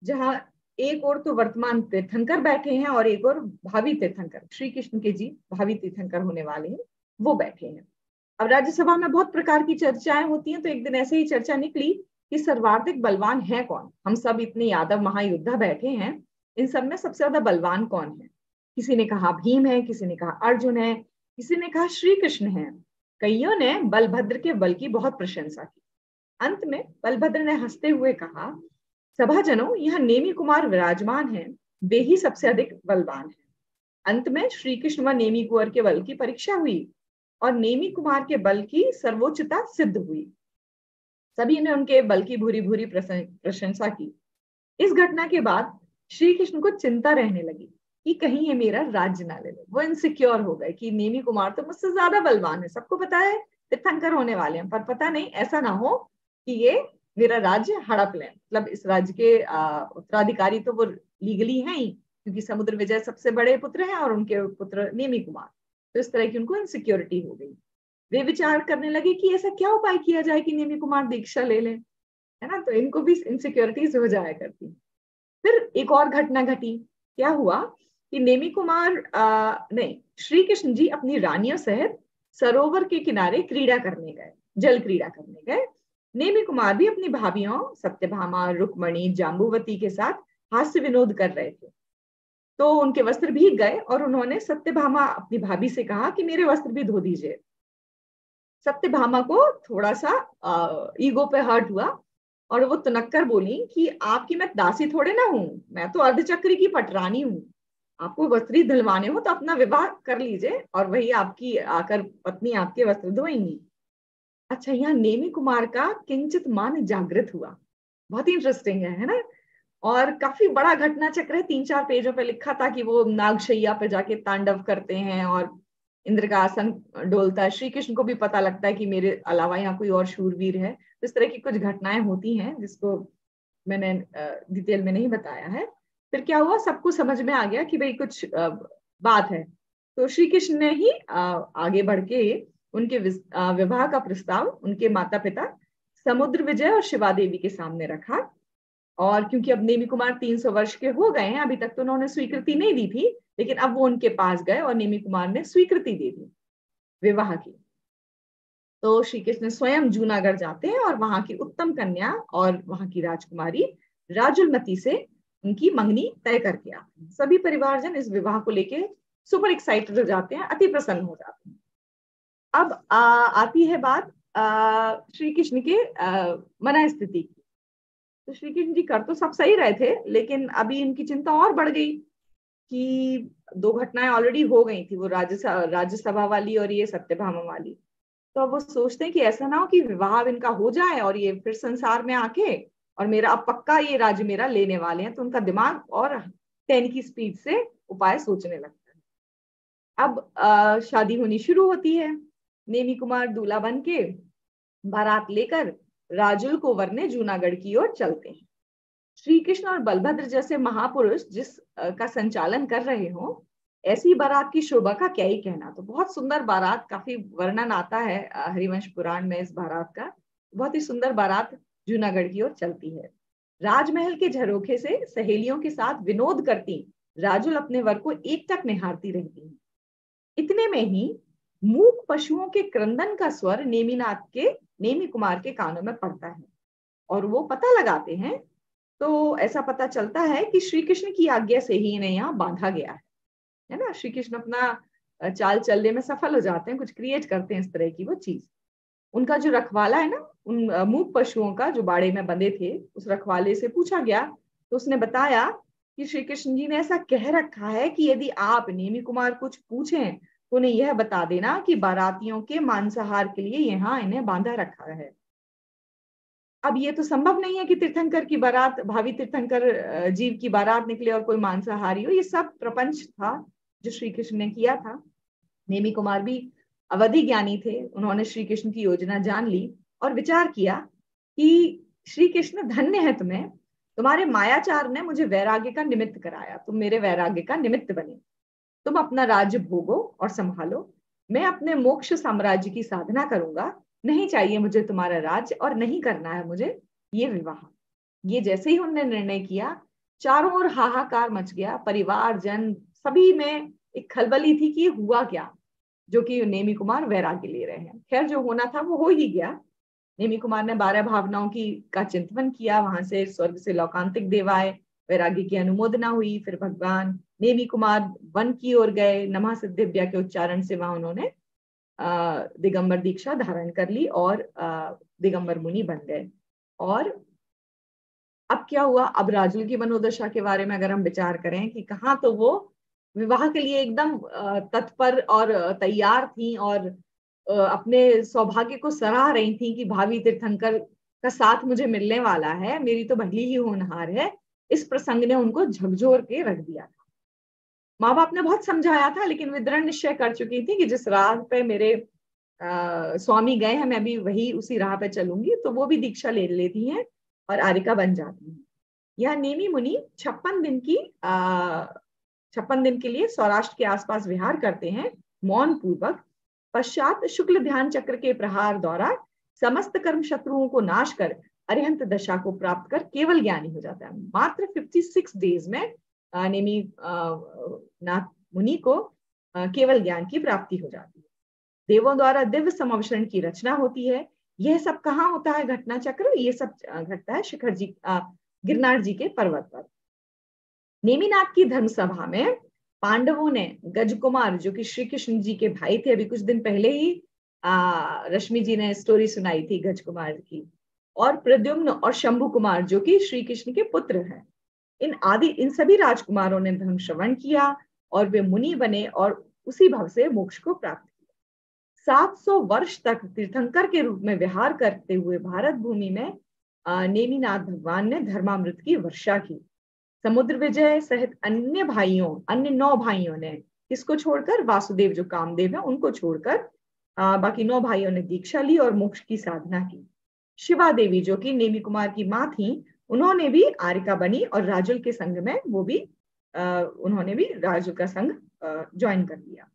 जहां एक और तो वर्तमान तीर्थंकर बैठे हैं और एक और भावी तीर्थंकर, श्री कृष्ण के जी भावी तीर्थंकर होने वाले हैं, वो बैठे हैं। अब राज्यसभा में बहुत प्रकार की चर्चाएं होती हैं, तो एक दिन ऐसे ही चर्चा निकली कि सर्वाधिक बलवान है कौन। हम सब इतने यादव महायोद्धा बैठे हैं, इन सब में सबसे ज्यादा बलवान कौन है। किसी ने कहा भीम है, किसी ने कहा अर्जुन है, किसी ने कहा श्री कृष्ण है। कईयों ने बलभद्र के बल की बहुत प्रशंसा की। अंत में बलभद्र ने हंसते हुए कहा, सभाजनों, यह नेमी कुमार विराजमान है, वे ही सबसे अधिक बलवान है। अंत में श्री कृष्ण व नेमी कुंवर के बल की परीक्षा हुई और नेमी कुमार के बल की सर्वोच्चता सिद्ध हुई। सभी ने उनके बल की भूरी भूरी प्रशंसा की। इस घटना के बाद श्री कृष्ण को चिंता रहने लगी कि कहीं ये मेरा राज्य ना ले ले। वो इनसिक्योर हो गए कि नेमी कुमार तो मुझसे ज्यादा बलवान है, सबको पता है तीर्थंकर होने वाले हैं, पर पता नहीं ऐसा ना हो कि ये मेरा राज्य हड़प लें। मतलब इस राज्य के उत्तराधिकारी तो वो लीगली हैं ही, क्योंकि समुद्र विजय सबसे बड़े पुत्र हैं और उनके पुत्र नेमी कुमार। तो इस तरह की उनको इनसिक्योरिटी हो गई। वे विचार करने लगे कि ऐसा क्या उपाय किया जाए कि नेमी कुमार दीक्षा ले लें, है ना, तो इनको भी इनसिक्योरिटीज हो जाया करती। फिर एक और घटना घटी। क्या हुआ कि नेमी कुमार नहीं, श्री कृष्ण जी अपनी रानियों सहित सरोवर के किनारे क्रीड़ा करने गए, जल क्रीड़ा करने गए। नेमी कुमार भी अपनी भाभियों सत्यभामा, रुक्मणी, जाम्बुवती के साथ हास्य विनोद कर रहे थे। तो उनके वस्त्र भीग गए और उन्होंने सत्यभामा अपनी भाभी से कहा कि मेरे वस्त्र भी धो दीजिए। सत्यभामा को थोड़ा सा ईगो पे हर्ट हुआ और वो तुनक्कर बोली कि आपकी मैं दासी थोड़े ना हूं, मैं तो अर्धचक्री की पटरानी हूं। आपको वस्त्र धुलवाने हो तो अपना विवाह कर लीजिए और वही आपकी आकर पत्नी आपके वस्त्र धोएंगी। अच्छा, यहाँ नेमी कुमार का किंचित मान जागृत हुआ। बहुत ही इंटरेस्टिंग है ना। और काफी बड़ा घटना चक्र है, 3-4 पेजों पे लिखा था कि वो नागशैया पे जाके तांडव करते हैं और इंद्र का आसन डोलता है। श्री कृष्ण को भी पता लगता है कि मेरे अलावा यहाँ कोई और शूरवीर है। तो इस तरह की कुछ घटनाएं होती हैं जिसको मैंने डिटेल में नहीं बताया है। फिर क्या हुआ, सबको समझ में आ गया कि भाई कुछ बात है। तो श्री कृष्ण ने ही आगे बढ़ के उनके विवाह का प्रस्ताव उनके माता पिता समुद्र विजय और शिवा देवी के सामने रखा। और क्योंकि अब नेमी कुमार 300 वर्ष के हो गए हैं, अभी तक तो उन्होंने स्वीकृति नहीं दी थी, लेकिन अब वो उनके पास गए और नेमी कुमार ने स्वीकृति दे दी विवाह की। तो श्री कृष्ण स्वयं जूनागढ़ जाते हैं और वहां की उत्तम कन्या और वहां की राजकुमारी राजुलमती से उनकी मंगनी तय करके आते हैं। सभी परिवारजन इस विवाह को लेके सुपर एक्साइटेड हो जाते हैं, अति प्रसन्न हो जाते हैं। अब आती है बात श्री कृष्ण के मना स्थिति की। तो श्री कृष्ण जी कर तो सब सही रहे थे, लेकिन अभी इनकी चिंता और बढ़ गई कि 2 घटनाएं ऑलरेडी हो गई थी, वो राज्यसभा वाली और ये सत्यभामा वाली। तो अब वो सोचते हैं कि ऐसा ना हो कि विवाह इनका हो जाए और ये फिर संसार में आके और मेरा अब पक्का ये राज्य मेरा लेने वाले हैं। तो उनका दिमाग और 10 की स्पीड से उपाय सोचने लगता है। अब शादी होनी शुरू होती है। नेमी कुमार दूल्हा बन के बारात लेकर राजुल को वरने जूनागढ़ की ओर चलते हैं। श्री कृष्ण और बलभद्र जैसे महापुरुष जिस का संचालन कर रहे हो, ऐसी बारात की शोभा का क्या ही कहना। तो बहुत सुंदर बारात, काफी वर्णन आता है हरिवंश पुराण में इस बारात का। बहुत ही सुंदर बारात जूनागढ़ की ओर चलती है। राजमहल के झरोखे से सहेलियों के साथ विनोद करती राजुल अपने वर को एकटक निहारती रहती है। इतने में ही मूक पशुओं के क्रंदन का स्वर नेमी कुमार के कानों में पड़ता है और वो पता लगाते हैं। तो ऐसा पता चलता है कि श्री कृष्ण की आज्ञा से ही इन्हें यहाँ बांधा गया है ना। श्री कृष्ण अपना चाल चलने में सफल हो जाते हैं, कुछ क्रिएट करते हैं इस तरह की वो चीज। उनका जो रखवाला है ना, उन मूक पशुओं का जो बाड़े में बंधे थे, उस रखवाले से पूछा गया तो उसने बताया कि श्री कृष्ण जी ने ऐसा कह रखा है कि यदि आप नेमी कुमार कुछ पूछें तो उन्हें यह बता देना कि बारातियों के मांसाहार के लिए यहाँ इन्हें बांधा रखा है। अब ये तो संभव नहीं है कि तीर्थंकर की बारात, भावी तीर्थंकर जीव की बारात निकले और कोई मांसाहारी हो। ये सब प्रपंच था जो श्री कृष्ण ने किया था। नेमी कुमार भी अवधि ज्ञानी थे, उन्होंने श्री कृष्ण की योजना जान ली और विचार किया कि श्री कृष्ण धन्य है तुम्हें, तुम्हारे मायाचार ने मुझे वैराग्य का निमित्त कराया, तुम मेरे वैराग्य का निमित्त बने। तुम अपना राज्य भोगो और संभालो, मैं अपने मोक्ष साम्राज्य की साधना करूंगा नहीं चाहिए मुझे तुम्हारा राज्य और नहीं करना है मुझे ये विवाह। ये जैसे ही उन्होंने निर्णय किया, चारों ओर हाहाकार मच गया, परिवार जन सभी में एक खलबली थी कि हुआ क्या, जो कि नेमी कुमार वैराग्य ले रहे हैं। खैर जो होना था वो हो ही गया। नेमी कुमार ने 12 भावनाओं का चिंतन किया, वहां से स्वर्ग से लौकांतिक देव आए, वैराग्य की अनुमोदना हुई। फिर भगवान नेमी कुमार वन की ओर गए, नमः सिद्धिव्या के उच्चारण से वहां उन्होंने दिगंबर दीक्षा धारण कर ली और दिगंबर मुनि बन गए। और अब क्या हुआ, अब राजुल की मनोदशा के बारे में अगर हम विचार करें कि कहाँ तो वो विवाह के लिए एकदम तत्पर और तैयार थी और अपने सौभाग्य को सराह रही थी कि भावी तीर्थंकर का साथ मुझे मिलने वाला है, मेरी तो भली ही होनहार है। इस प्रसंग ने उनको झकझोर के रख दिया था। माँ बाप ने बहुत समझाया था, लेकिन वे दृढ़ निश्चय कर चुकी थी कि जिस राह पे मेरे स्वामी गए हैं मैं भी वही उसी राह पे चलूंगी। तो वो भी दीक्षा ले लेती हैं और आरिका बन जाती हैं। यह नेमी मुनि 56 दिन के लिए सौराष्ट्र के आसपास विहार करते हैं मौन पूर्वक। पश्चात शुक्ल ध्यान चक्र के प्रहार द्वारा समस्त कर्म शत्रुओं को नाश कर अरिहंत दशा को प्राप्त कर केवल ज्ञानी हो जाता है। मात्र 56 डेज में नेमी नाथ मुनि को केवल ज्ञान की प्राप्ति हो जाती है। देवों द्वारा दिव्य समावरण की रचना होती है। यह सब कहाँ होता है घटना चक्र, ये सब घटता है शिखर जी गिरनार जी के पर्वत पर। नेमिनाथ की धर्म सभा में पांडवों ने गजकुमार, जो कि श्री कृष्ण जी के भाई थे, अभी कुछ दिन पहले ही रश्मि जी ने स्टोरी सुनाई थी गजकुमार की, और प्रद्युम्न और शंभु कुमार जो कि श्री कृष्ण के पुत्र हैं, इन सभी राजकुमारों ने धर्म श्रवण किया और वे मुनि बने और उसी भव से मोक्ष को प्राप्त किया। 700 वर्ष तक तीर्थंकर के रूप में विहार करते हुए भारत भूमि में नेमिनाथ भगवान ने धर्मामृत की वर्षा की। समुद्र विजय सहित अन्य 9 भाइयों ने, किसको छोड़कर, वासुदेव जो कामदेव है उनको छोड़कर बाकी 9 भाइयों ने दीक्षा ली और मोक्ष की साधना की। शिवा देवी जो कि नेमी कुमार की माँ थी, उन्होंने भी आरिका बनी और राजुल के संग में उन्होंने भी राजुल का संग ज्वाइन कर लिया।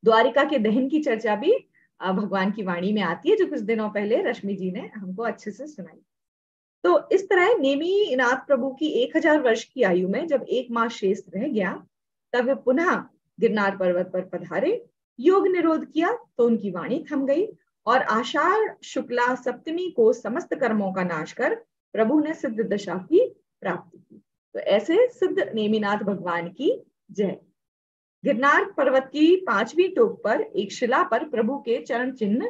द्वारिका के दहन की चर्चा भी भगवान की वाणी में आती है, जो कुछ दिनों पहले रश्मि जी ने हमको अच्छे से सुनाई। तो इस तरह नेमिनाथ प्रभु की 1000 वर्ष की आयु में जब 1 मास शेष रह गया, तब वे पुनः गिरनार पर्वत पर पधारे। योग निरोध किया तो उनकी वाणी थम गई और आषाढ़ शुक्ला सप्तमी को समस्त कर्मों का नाश कर प्रभु ने सिद्ध दशा की प्राप्ति की। तो ऐसे सिद्ध नेमिनाथ भगवान की जय। गिरनार पर्वत की 5वीं टोक पर एक शिला पर प्रभु के चरण चिन्ह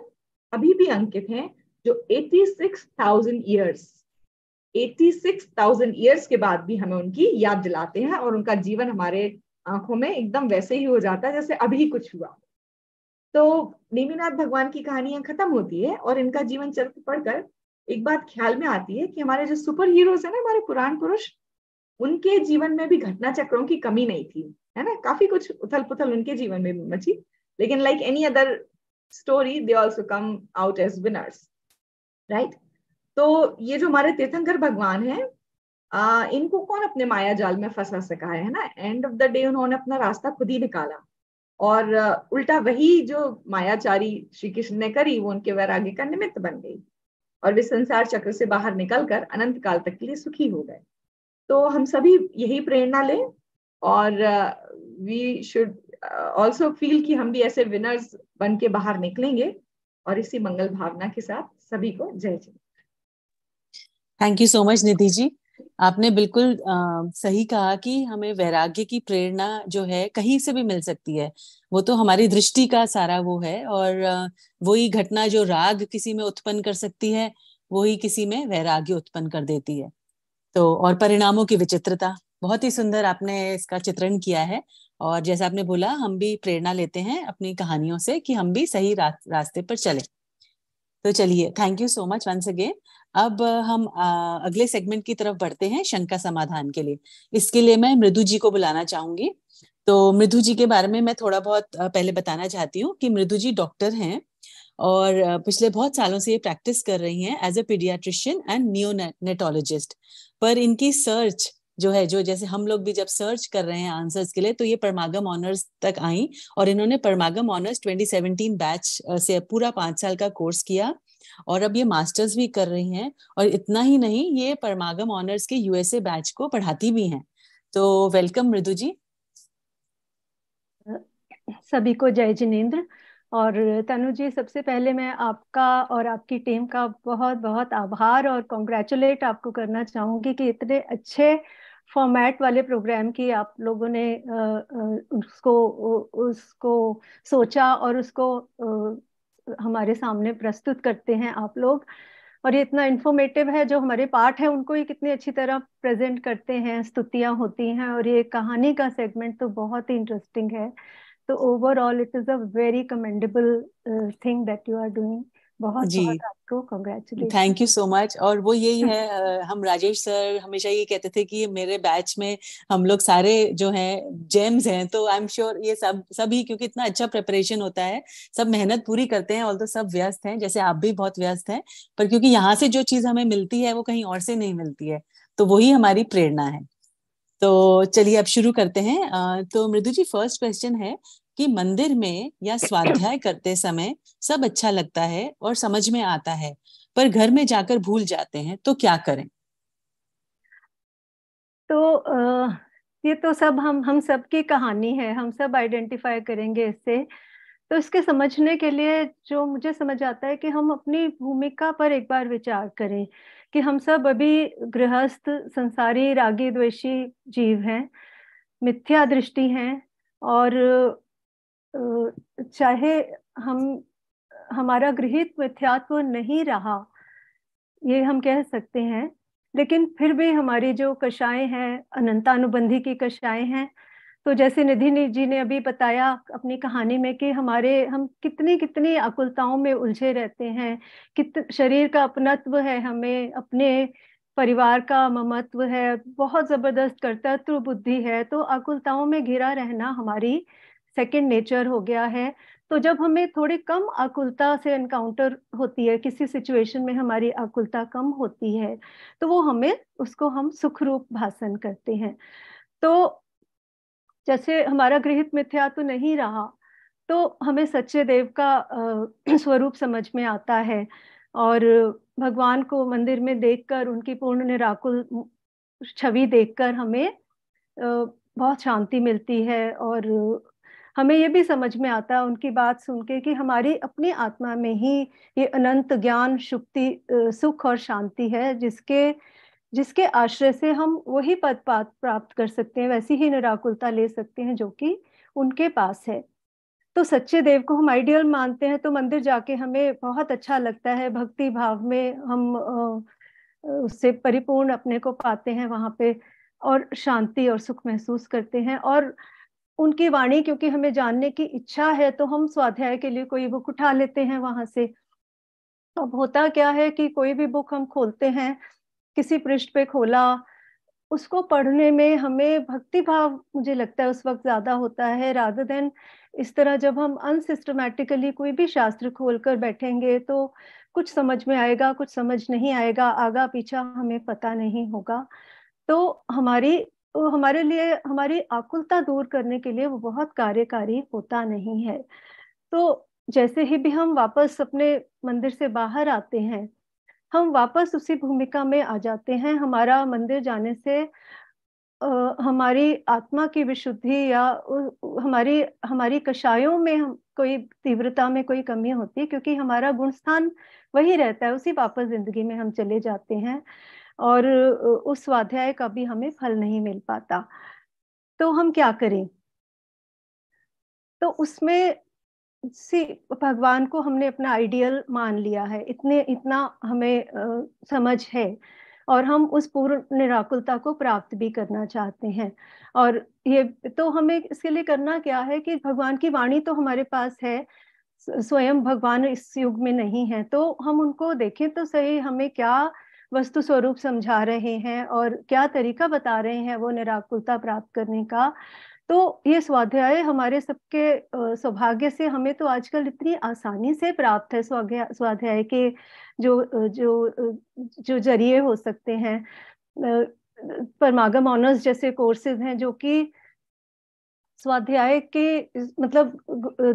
अभी भी अंकित हैं, जो 86,000 ईयर्स के बाद भी हमें उनकी याद दिलाते हैं और उनका जीवन हमारे आंखों में एकदम वैसे ही हो जाता है जैसे अभी कुछ हुआ। तो नेमिनाथ भगवान की कहानियां खत्म होती है और इनका जीवन चरित्र पढ़कर एक बात ख्याल में आती है कि हमारे जो सुपर हीरोज है ना, हमारे पुराण पुरुष, उनके जीवन में भी घटना चक्रों की कमी नहीं थी, है ना। काफी कुछ उथल पुथल उनके जीवन में भी मची, लेकिन like any other story they also come out as winners, right. तो ये जो हमारे तीर्थंकर भगवान हैं, इनको कौन अपने माया जाल में फंसा सका है ना। एंड ऑफ द डे उन्होंने अपना रास्ता खुद ही निकाला और उल्टा वही जो मायाचारी श्री कृष्ण ने करी वो उनके वैराग्य का निमित्त बन गई और वे संसार चक्र से बाहर निकलकर अनंत काल तक के लिए सुखी हो गए। तो हम सभी यही प्रेरणा लें और वी शुड ऑल्सो फील कि हम भी ऐसे विनर्स बन के बाहर निकलेंगे। और इसी मंगल भावना के साथ सभी को जय जय। Thank you so much Nidhi ji. आपने बिल्कुल सही कहा कि हमें वैराग्य की प्रेरणा जो है कहीं से भी मिल सकती है। वो तो हमारी दृष्टि का सारा वो है, और वही घटना जो राग किसी में उत्पन्न कर सकती है वही किसी में वैराग्य उत्पन्न कर देती है। तो और परिणामों की विचित्रता, बहुत ही सुंदर आपने इसका चित्रण किया है। और जैसा आपने बोला, हम भी प्रेरणा लेते हैं अपनी कहानियों से कि हम भी सही रास्ते पर चलें। तो चलिए, thank you so much once again. अब हम अगले सेगमेंट की तरफ बढ़ते हैं, शंका समाधान के लिए। इसके लिए मैं मृदु जी को बुलाना चाहूंगी। तो मृदु जी के बारे में मैं थोड़ा बहुत पहले बताना चाहती हूँ कि मृदु जी डॉक्टर हैं और पिछले बहुत सालों से ये प्रैक्टिस कर रही हैं as a paediatrician and neonatologist. पर इनकी सर्च जो है, जो जैसे हम लोग भी जब सर्च कर रहे हैं आंसर्स के लिए, तो ये परमागम ऑनर्स तक आई और इन्होंने परमागम ऑनर्स 2017 बैच से पूरा 5 साल का कोर्स किया और अब ये मास्टर्स भी कर रही हैं। और इतना ही नहीं, ये परमागम ऑनर्स के यूएसए बैच को पढ़ाती भी हैं। तो वेलकम मृदु जी। सभी को जय जिनेंद्र। और तनु जी, सबसे पहले मैं आपका और आपकी टीम का बहुत बहुत आभार और कॉन्ग्रेचुलेट आपको करना चाहूंगी कि इतने अच्छे फॉर्मेट वाले प्रोग्राम की आप लोगों ने उसको सोचा और उसको हमारे सामने प्रस्तुत करते हैं आप लोग। और ये इतना इंफॉर्मेटिव है, जो हमारे पाठ है उनको ही कितनी अच्छी तरह प्रेजेंट करते हैं, स्तुतियां होती हैं, और ये कहानी का सेगमेंट तो बहुत ही इंटरेस्टिंग है। तो overall it is a very commendable thing that you are doing. बहुत जी, बहुत आपको congratulation. Thank you so much. और वो यही है, हम राजेश सर हमेशा ये कहते थे कि मेरे बैच में हम लोग सारे जो हैं जेम्स हैं। तो आई एम श्योर ये सभी, क्योंकि इतना अच्छा प्रिपरेशन होता है, सब मेहनत पूरी करते हैं, ऑल्दो सब व्यस्त हैं, जैसे आप भी बहुत व्यस्त हैं, पर क्योंकि यहाँ से जो चीज हमें मिलती है वो कहीं और से नहीं मिलती है, तो वही हमारी प्रेरणा है। तो चलिए अब शुरू करते हैं। तो मृदु जी, फर्स्ट क्वेश्चन है कि मंदिर में या स्वाध्याय करते समय सब अच्छा लगता है और समझ में आता है, पर घर में जाकर भूल जाते हैं, तो क्या करें? तो ये तो सब हम सब की कहानी है, हम सब आइडेंटिफाई करेंगे इससे। तो इसके समझने के लिए जो मुझे समझ आता है कि हम अपनी भूमिका पर एक बार विचार करें कि हम सब अभी गृहस्थ, संसारी, रागी द्वेषी जीव हैं, मिथ्या दृष्टि हैं। और चाहे हम हमारा गृहित मिथ्यात्व नहीं रहा, ये हम कह सकते हैं, लेकिन फिर भी हमारी जो कषाएं हैं, अनंतानुबंधी की कषाएं हैं। तो जैसे निधि जी ने अभी बताया अपनी कहानी में कि हम कितनी कितनी आकुलताओं में उलझे रहते हैं। शरीर का अपनत्व है, हमें अपने परिवार का ममत्व है, बहुत जबरदस्त कर्तृत्व बुद्धि है। तो आकुलताओं में घिरा रहना हमारी सेकंड नेचर हो गया है। तो जब हमें थोड़ी कम आकुलता से एनकाउंटर होती है, किसी सिचुएशन में हमारी आकुलता कम होती है, तो वो उसको हम सुखरूप भाषण करते हैं। तो जैसे हमारा गृहित मिथ्या तो नहीं रहा, तो हमें सच्चे देव का स्वरूप समझ में आता है। और भगवान को मंदिर में देखकर, उनकी पूर्ण निराकुल छवि देखकर हमें बहुत शांति मिलती है। और हमें ये भी समझ में आता है उनकी बात सुन के कि हमारी अपनी आत्मा में ही ये अनंत ज्ञान, शुक्ति, सुख और शांति है, जिसके आश्रय से हम वही पद प्राप्त कर सकते हैं, वैसी ही निराकुलता ले सकते हैं जो कि उनके पास है। तो सच्चे देव को हम आइडियल मानते हैं, तो मंदिर जाके हमें बहुत अच्छा लगता है, भक्ति भाव में हम उससे परिपूर्ण अपने को पाते हैं वहां पे, और शांति और सुख महसूस करते हैं। और उनकी वाणी क्योंकि हमें जानने की इच्छा है, तो हम स्वाध्याय के लिए कोई बुक उठा लेते हैं वहां से। अब होता क्या है कि कोई भी बुक हम खोलते हैं, किसी पृष्ठ पे खोला, उसको पढ़ने में हमें भक्ति भाव, मुझे लगता है उस वक्त ज्यादा होता है, रादर देन इस तरह जब हम अनसिस्टमैटिकली कोई भी शास्त्र खोलकर बैठेंगे तो कुछ समझ में आएगा, कुछ समझ नहीं आएगा, आगा पीछा हमें पता नहीं होगा। तो हमारे लिए हमारी आकुलता दूर करने के लिए वो बहुत कार्यकारी होता नहीं है। तो जैसे ही भी हम वापस अपने मंदिर से बाहर आते हैं, हम वापस उसी भूमिका में आ जाते हैं। हमारा मंदिर जाने से हमारी आत्मा की विशुद्धि या हमारी हमारी कषायों में कोई तीव्रता में कोई कमी होती है, क्योंकि हमारा गुण स्थान वही रहता है, उसी वापस जिंदगी में हम चले जाते हैं, और उस स्वाध्याय का भी हमें फल नहीं मिल पाता। तो हम क्या करें? तो उसमें भगवान को हमने अपना आइडियल मान लिया है, इतना हमें समझ है, और हम उस पूर्ण निराकुलता को प्राप्त भी करना चाहते हैं। और ये तो हमें इसके लिए करना क्या है कि भगवान की वाणी तो हमारे पास है, स्वयं भगवान इस युग में नहीं है, तो हम उनको देखें तो सही, हमें क्या वस्तु स्वरूप समझा रहे हैं और क्या तरीका बता रहे हैं वो निराकुलता प्राप्त करने का। तो ये स्वाध्याय हमारे सबके सौभाग्य से हमें तो आजकल इतनी आसानी से प्राप्त है। स्वाध्याय के जो जो जो जरिए हो सकते हैं, परमागम ऑनर्स जैसे कोर्सेज हैं जो कि स्वाध्याय के मतलब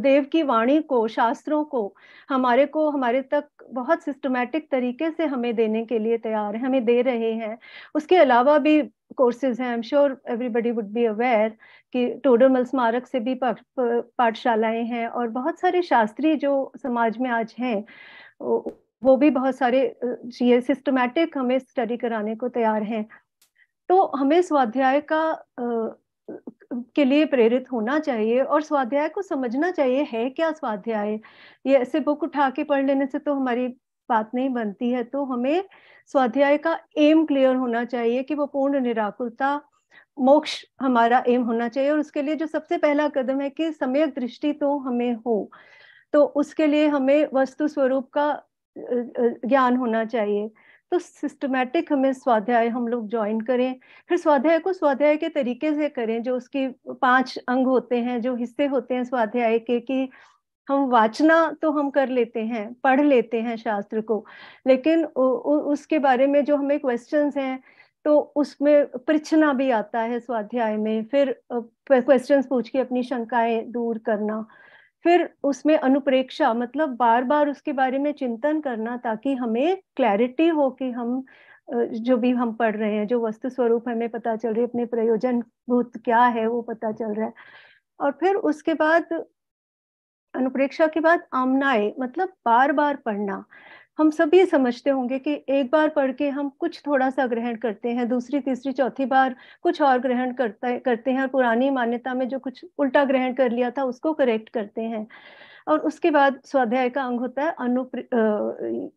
देव की वाणी को, शास्त्रों को हमारे तक बहुत सिस्टमैटिक तरीके से हमें देने के लिए तैयार है, हमें दे रहे हैं। उसके अलावा भी कोर्सेज हैं, आई am sure everybody would be aware कि टोडरमल स्मारक से भी पाठशालाएं हैं, और बहुत सारे शास्त्री जो समाज में आज हैं वो भी बहुत सारे ये सिस्टमैटिक हमें स्टडी कराने को तैयार हैं। तो हमें स्वाध्याय का के लिए प्रेरित होना चाहिए और स्वाध्याय को समझना चाहिए है क्या स्वाध्याय। ये ऐसे बुक उठा के पढ़ लेने से तो हमारी बात नहीं बनती है। तो हमें स्वाध्याय का एम क्लियर होना चाहिए कि वो पूर्ण निराकुलता, मोक्ष हमारा एम होना चाहिए। और उसके लिए जो सबसे पहला कदम है कि सम्यक दृष्टि तो हमें हो, तो उसके लिए हमें वस्तु स्वरूप का ज्ञान होना चाहिए। तो सिस्टमैटिक हमें स्वाध्याय हम लोग ज्वाइन करें, फिर स्वाध्याय को स्वाध्याय के तरीके से करें। जो उसकी 5 अंग होते हैं, जो हिस्से होते हैं स्वाध्याय के, कि हम वाचना तो हम कर लेते हैं, पढ़ लेते हैं शास्त्र को, लेकिन उसके बारे में जो हमें क्वेश्चंस हैं तो उसमें परीक्षना भी आता है स्वाध्याय में। फिर क्वेश्चंस पूछ के अपनी शंकाएं दूर करना, फिर उसमें अनुप्रेक्षा मतलब बार बार उसके बारे में चिंतन करना, ताकि हमें क्लैरिटी हो कि हम जो भी हम पढ़ रहे हैं, जो वस्तु स्वरूप हमें पता चल रही है, अपने प्रयोजन भूत क्या है वो पता चल रहा है। और फिर उसके बाद अनुप्रेक्षा के बाद आमनाए मतलब बार बार पढ़ना। हम सभी समझते होंगे कि एक बार पढ़ के हम कुछ थोड़ा सा ग्रहण करते हैं, दूसरी तीसरी चौथी बार कुछ और ग्रहण करते हैं, और पुरानी मान्यता में जो कुछ उल्टा ग्रहण कर लिया था उसको करेक्ट करते हैं। और उसके बाद स्वाध्याय का अंग होता है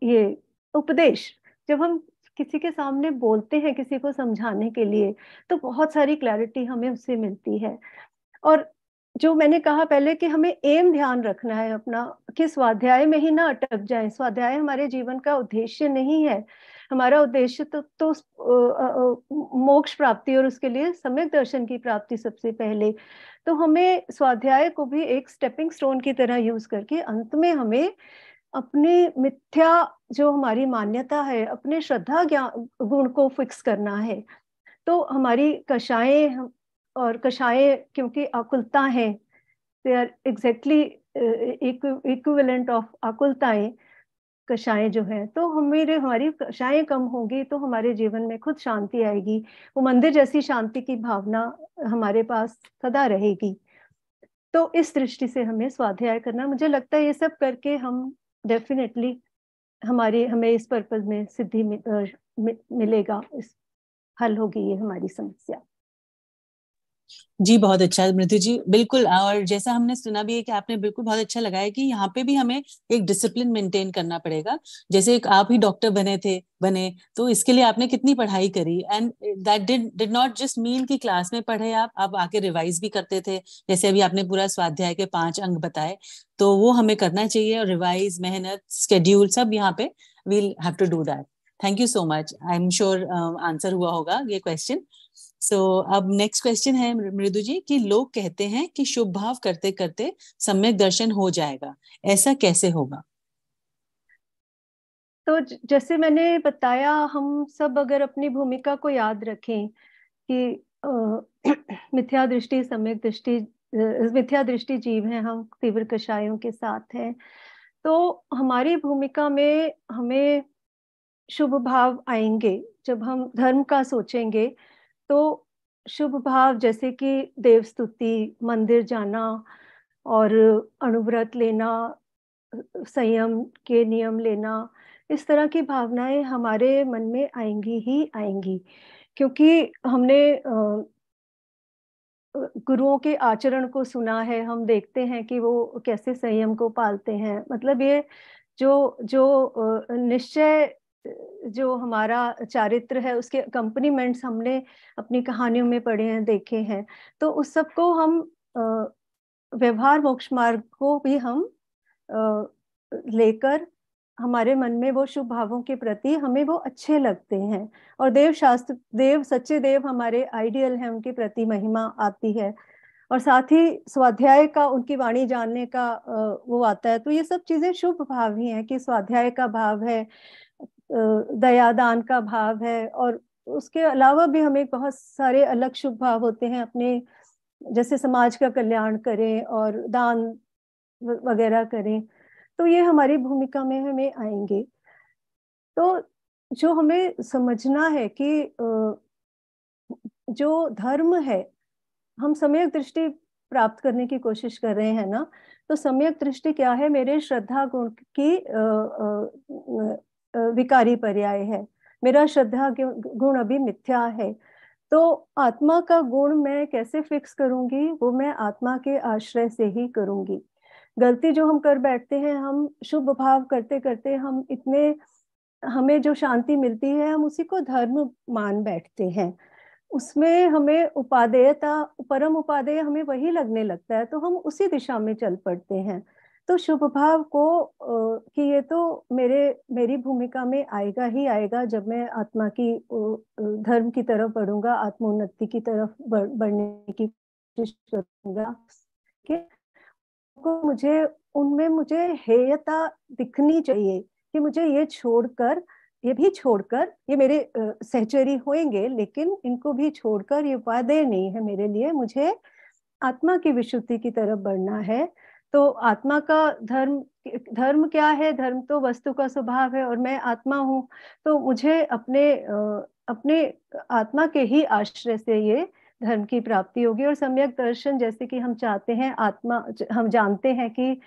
ये उपदेश। जब हम किसी के सामने बोलते हैं किसी को समझाने के लिए, तो बहुत सारी क्लैरिटी हमें उससे मिलती है। और जो मैंने कहा पहले कि हमें एम ध्यान रखना है अपना, कि स्वाध्याय में ही ना अटक जाए। स्वाध्याय हमारे जीवन का उद्देश्य नहीं है। हमारा उद्देश्य तो मोक्ष प्राप्ति और उसके लिए सम्यक दर्शन की प्राप्ति सबसे पहले। तो हमें स्वाध्याय को भी एक स्टेपिंग स्टोन की तरह यूज करके अंत में हमें अपनी मिथ्या जो हमारी मान्यता है, अपने श्रद्धा ज्ञान गुण को फिक्स करना है। तो हमारी कषाएं और कषाएं क्योंकि आकुलता है, they are exactly equivalent of आकुलताएं कषाएं जो है। तो हमारी कषाएं कम होगी तो हमारे जीवन में खुद शांति आएगी, वो मंदिर जैसी शांति की भावना हमारे पास सदा रहेगी। तो इस दृष्टि से हमें स्वाध्याय करना, मुझे लगता है ये सब करके हम डेफिनेटली हमें इस पर्पज में सिद्धि मिलेगा, इस हल होगी ये हमारी समस्या। जी बहुत अच्छा मृत्यु जी, बिल्कुल। और जैसा हमने सुना भी है कि आपने बिल्कुल बहुत अच्छा लगाया कि यहाँ पे भी हमें एक डिसिप्लिन मेंटेन करना पड़ेगा। जैसे एक आप ही डॉक्टर बने तो इसके लिए आपने कितनी पढ़ाई करी, and that did not just mean कि क्लास में पढ़े आप आके रिवाइज भी करते थे। जैसे अभी आपने पूरा स्वाध्याय के 5 अंग बताए, तो वो हमें करना चाहिए, और रिवाइज, मेहनत, स्केड्यूल सब यहाँ पे we'll have to do that. Thank you so much. I am sure answer हुआ होगा ये क्वेश्चन। सो अब नेक्स्ट क्वेश्चन है मृदु जी, कि लोग कहते हैं कि शुभ भाव करते करते सम्यक दर्शन हो जाएगा, ऐसा कैसे होगा? तो जैसे मैंने बताया, हम सब अगर अपनी भूमिका को याद रखें कि मिथ्या दृष्टि सम्यक दृष्टि, मिथ्या दृष्टि जीव हैं हम, तीव्र कषायों के साथ हैं, तो हमारी भूमिका में हमें शुभ भाव आएंगे। जब हम धर्म का सोचेंगे तो शुभ भाव जैसे कि देव स्तुति, मंदिर जाना और अणुव्रत लेना, संयम के नियम लेना, इस तरह की भावनाएं हमारे मन में आएंगी ही आएंगी। क्योंकि हमने गुरुओं के आचरण को सुना है, हम देखते हैं कि वो कैसे संयम को पालते हैं। मतलब ये जो जो निश्चय, जो हमारा चारित्र है, उसके अकम्पनीमेंट्स हमने अपनी कहानियों में पढ़े हैं, देखे हैं। तो उस सब को हम व्यवहार मोक्ष मार्ग को भी हम लेकर हमारे मन में वो शुभ भावों के प्रति हमें वो अच्छे लगते हैं। और देव शास्त्र, देव सच्चे देव हमारे आइडियल हैं, उनके प्रति महिमा आती है। और साथ ही स्वाध्याय का, उनकी वाणी जानने का वो आता है। तो ये सब चीजें शुभ भाव ही हैं, कि स्वाध्याय का भाव है, दयादान का भाव है, और उसके अलावा भी हमें बहुत सारे अलग शुभ भाव होते हैं अपने, जैसे समाज का कल्याण करें और दान वगैरह करें, तो ये हमारी भूमिका में हमें आएंगे। तो जो हमें समझना है कि जो धर्म है, हम सम्यक दृष्टि प्राप्त करने की कोशिश कर रहे हैं ना, तो सम्यक दृष्टि क्या है? मेरे श्रद्धा गुण की विकारी पर्याय है। मेरा श्रद्धा गुण अभी मिथ्या है, तो आत्मा का गुण मैं कैसे फिक्स करूंगी? वो मैं आत्मा के आश्रय से ही करूंगी। गलती जो हम कर बैठते हैं, हम शुभ भाव करते करते हम इतने, हमें जो शांति मिलती है हम उसी को धर्म मान बैठते हैं, उसमें हमें उपादेयता, परम उपादेय हमें वही लगने लगता है, तो हम उसी दिशा में चल पड़ते हैं। तो शुभ भाव को कि ये तो मेरी भूमिका में आएगा ही आएगा जब मैं आत्मा की धर्म की तरफ बढ़ूंगा, आत्मोन्नति की तरफ बढ़ने की कोशिश करूंगा कि मुझे उनमें मुझे हेयता दिखनी चाहिए कि मुझे ये भी छोड़कर, ये मेरे सहचरी होंगे लेकिन इनको भी छोड़कर, ये उपादेय नहीं है मेरे लिए, मुझे आत्मा की विशुद्धि की तरफ बढ़ना है। तो आत्मा का धर्म क्या है? धर्म तो वस्तु का स्वभाव है और मैं आत्मा हूँ, तो मुझे अपने आत्मा के ही आश्रय से ये धर्म की प्राप्ति होगी। और सम्यक दर्शन, जैसे कि हम चाहते हैं, हम जानते हैं कि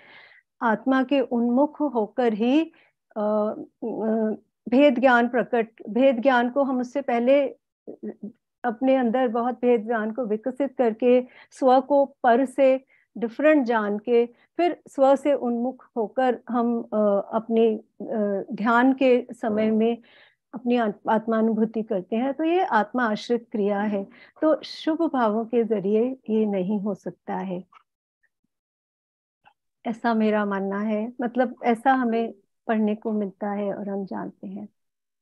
आत्मा के उन्मुख होकर ही भेद ज्ञान को हम उससे पहले अपने अंदर बहुत भेद ज्ञान को विकसित करके, स्व को पर से डिफरेंट जान के, फिर स्व से उन्मुख होकर हम अपने ध्यान के समय में अपनी आत्मानुभूति करते हैं। तो ये आत्मा आश्रित क्रिया है, तो शुभ भावों के जरिए ये नहीं हो सकता है, ऐसा मेरा मानना है। मतलब ऐसा हमें पढ़ने को मिलता है और हम जानते हैं।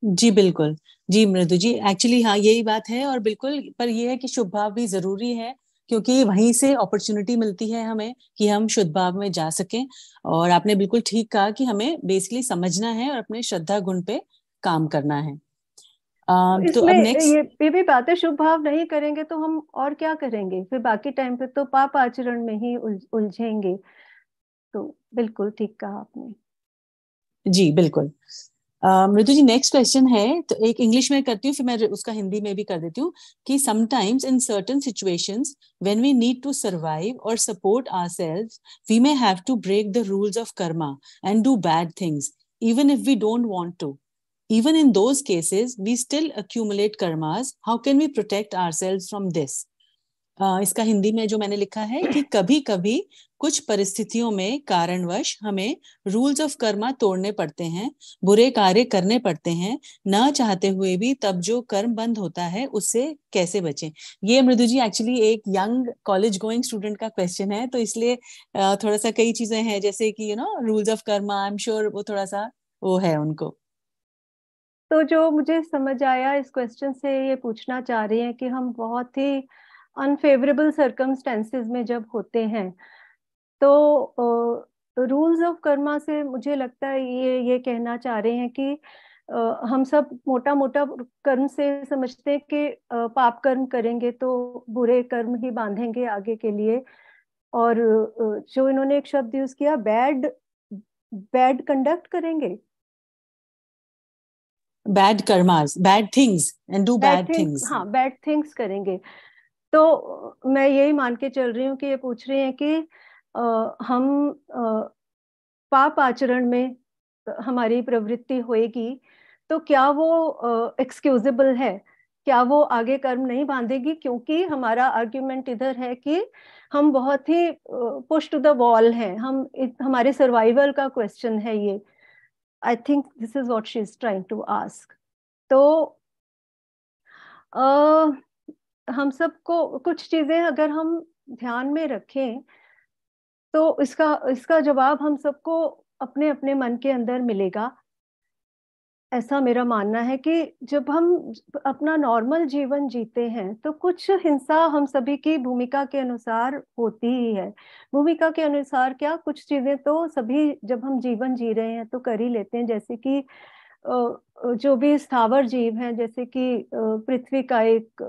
जी बिल्कुल, जी मृदु जी, एक्चुअली हाँ यही बात है। और बिल्कुल, पर यह है कि शुभ भाव भी जरूरी है, क्योंकि वहीं से अपॉर्चुनिटी मिलती है हमें कि हम शुद्ध भाव में जा सकें। और आपने बिल्कुल ठीक कहा कि हमें बेसिकली समझना है और अपने श्रद्धा गुण पे काम करना है। तो इसमें अब नेक्स्ट, ये भी बात है, शुभ भाव नहीं करेंगे तो हम और क्या करेंगे? फिर बाकी टाइम पे तो पाप आचरण में ही उलझेंगे। तो बिल्कुल ठीक कहा आपने। जी बिल्कुल। मृदु जी, नेक्स्ट क्वेश्चन है, तो एक इंग्लिश में करती हूँ, फिर मैं उसका हिंदी में भी कर देती हूँ कि sometimes in certain situations when we need to survive और support ourselves, we may have to break the rules of karma and do bad things even if we don't want to. Even in those cases, we still accumulate karmas. How can we protect ourselves from this? इसका हिंदी में जो मैंने लिखा है कि कभी कभी कुछ परिस्थितियों में कारणवश हमें रूल्स ऑफ कर्मा तोड़ने पड़ते हैं, बुरे कार्य करने पड़ते हैं न चाहते हुए भी। तब जो कर्म बंद होता है उससे कैसे बचें? ये मृदु जी एक्चुअली एक यंग कॉलेज गोइंग स्टूडेंट का क्वेश्चन है, तो इसलिए थोड़ा सा कई चीजें हैं, जैसे कि rules of Karma, I am sure वो थोड़ा सा वो है उनको। तो जो मुझे समझ आया इस क्वेश्चन से, ये पूछना चाह रही हैं कि हम बहुत ही अनफेवरेबल सर्कमस्टेंसेस में जब होते हैं, तो रूल्स ऑफ कर्मा से मुझे लगता है ये कहना चाह रहे हैं कि हम सब मोटा मोटा कर्म से समझते हैं कि पाप कर्म करेंगे तो बुरे कर्म ही बांधेंगे आगे के लिए। और जो इन्होंने एक शब्द यूज किया, बैड कंडक्ट करेंगे, bad karmas, bad things and do bad things. हाँ, बैड थिंग्स करेंगे। तो मैं यही मान के चल रही हूँ कि ये पूछ रहे हैं कि हम पाप आचरण में हमारी प्रवृत्ति होएगी तो क्या वो एक्सक्यूजेबल है? क्या वो आगे कर्म नहीं बांधेगी? क्योंकि हमारा आर्ग्यूमेंट इधर है कि हम बहुत ही पुश टू द वॉल हैं, हमारे सर्वाइवल का क्वेश्चन है ये। I think this is what she is trying to ask. तो हम सबको कुछ चीजें अगर हम ध्यान में रखें तो इसका जवाब हम सबको अपने अपने मन के अंदर मिलेगा। ऐसा मेरा मानना है कि जब हम अपना नॉर्मल जीवन जीते हैं तो कुछ हिंसा हम सभी की भूमिका के अनुसार होती ही है। भूमिका के अनुसार क्या, कुछ चीजें तो सभी जब हम जीवन जी रहे हैं तो कर ही लेते हैं, जैसे कि जो भी स्थावर जीव हैं, जैसे कि पृथ्वी का एक,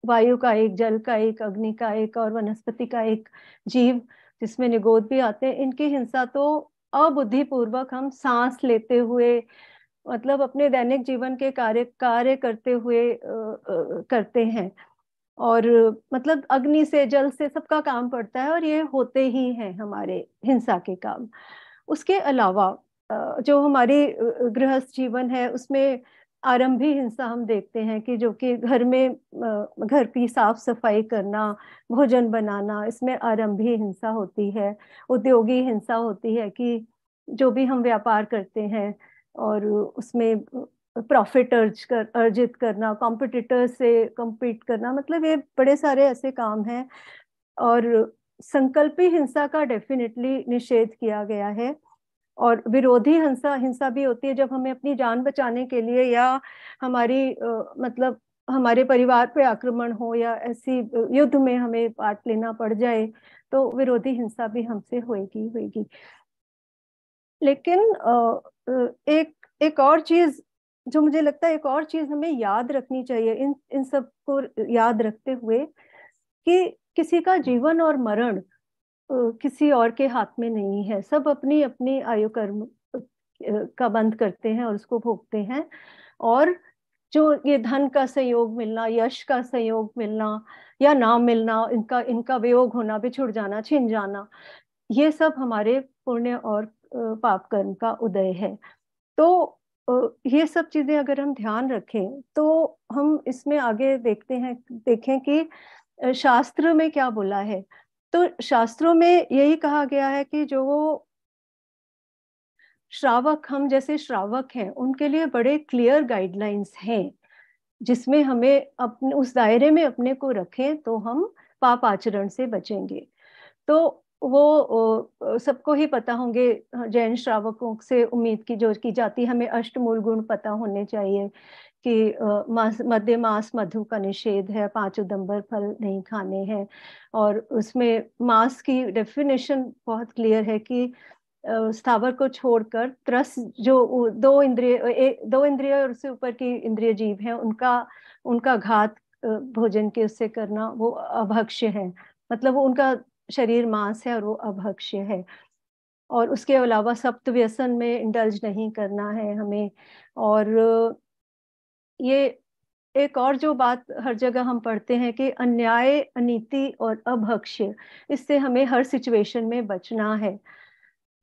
वायु का एक, जल का एक, अग्नि का एक और वनस्पति का एक जीव जिसमें निगोद भी आते हैं, इनकी हिंसा तो अबुद्धिपूर्वक हम सांस लेते हुए, मतलब अपने दैनिक जीवन के कार्य करते हुए करते हैं। और मतलब अग्नि से, जल से सबका काम पड़ता है और ये होते ही हैं हमारे हिंसा के काम। उसके अलावा जो हमारी गृहस्थ जीवन है उसमें आरंभी हिंसा हम देखते हैं कि जो कि घर में घर की साफ सफाई करना, भोजन बनाना, इसमें आरंभी हिंसा होती है। उद्योगी हिंसा होती है कि जो भी हम व्यापार करते हैं और उसमें प्रॉफिट अर्जित करना, कॉम्पिटिटर से compete करना, मतलब ये बड़े सारे ऐसे काम हैं। और संकल्पी हिंसा का डेफिनेटली निषेध किया गया है। और विरोधी हिंसा भी होती है जब हमें अपनी जान बचाने के लिए या हमारी मतलब हमारे परिवार पे आक्रमण हो या ऐसी युद्ध में हमें पार्ट लेना पड़ जाए, तो विरोधी हिंसा भी हमसे होगी। लेकिन एक और चीज जो मुझे लगता है, एक और चीज हमें याद रखनी चाहिए इन सब को याद रखते हुए, कि किसी का जीवन और मरण किसी और के हाथ में नहीं है। सब अपनी अपनी आयु कर्म का बंद करते हैं और उसको भोगते हैं। और जो ये धन का संयोग मिलना, यश का संयोग मिलना या ना मिलना, इनका वियोग होना, बिछुड़ जाना, छिन जाना, ये सब हमारे पुण्य और पाप कर्म का उदय है। तो ये सब चीजें अगर हम ध्यान रखें तो हम इसमें आगे देखें कि शास्त्र में क्या बोला है। तो शास्त्रों में यही कहा गया है कि जो श्रावक, हम जैसे श्रावक हैं, उनके लिए बड़े क्लियर गाइडलाइंस हैं जिसमें हमें अपने उस दायरे में अपने को रखें तो हम पाप आचरण से बचेंगे। तो वो सबको ही पता होंगे, जैन श्रावकों से उम्मीद की जाती, हमें अष्टमूल गुण पता होने चाहिए कि मध्य मास मधु का निषेध है, 5 उदंबर फल नहीं खाने हैं। और उसमें मास की डेफिनेशन बहुत क्लियर है कि स्थावर को छोड़कर त्रस, जो दो इंद्रिय और उससे ऊपर की इंद्रिय जीव हैं, उनका घात भोजन के उससे करना, वो अभक्ष्य है। मतलब वो उनका शरीर मांस है और वो अभक्ष्य है। और उसके अलावा सप्त व्यसन में इंडल्ज नहीं करना है हमें। और ये एक और जो बात हर जगह हम पढ़ते हैं कि अन्याय, अनीति और अभक्ष्य, इससे हमें हर सिचुएशन में बचना है।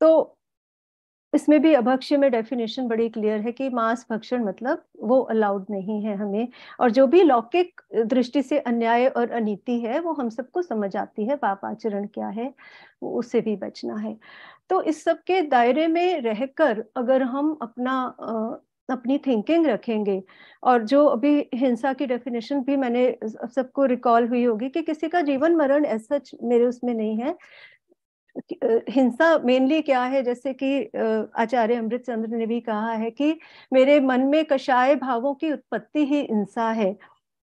तो इसमें भी अभक्ष्य में डेफिनेशन बड़ी क्लियर है कि मांस भक्षण मतलब वो अलाउड नहीं है हमें। और जो भी लौकिक दृष्टि से अन्याय और अनीति है वो हम सबको समझ आती है, पाप आचरण क्या है, वो उससे भी बचना है। तो इस सब के दायरे में रहकर अगर हम अपनी थिंकिंग रखेंगे, और जो अभी हिंसा की डेफिनेशन भी मैंने सबको रिकॉल हुई होगी कि किसी का जीवन मरण ऐसा मेरे उसमें नहीं है। हिंसा मेनली क्या है, जैसे कि आचार्य अमृतचंद्र ने भी कहा है कि मेरे मन में कषाय भावों की उत्पत्ति ही हिंसा है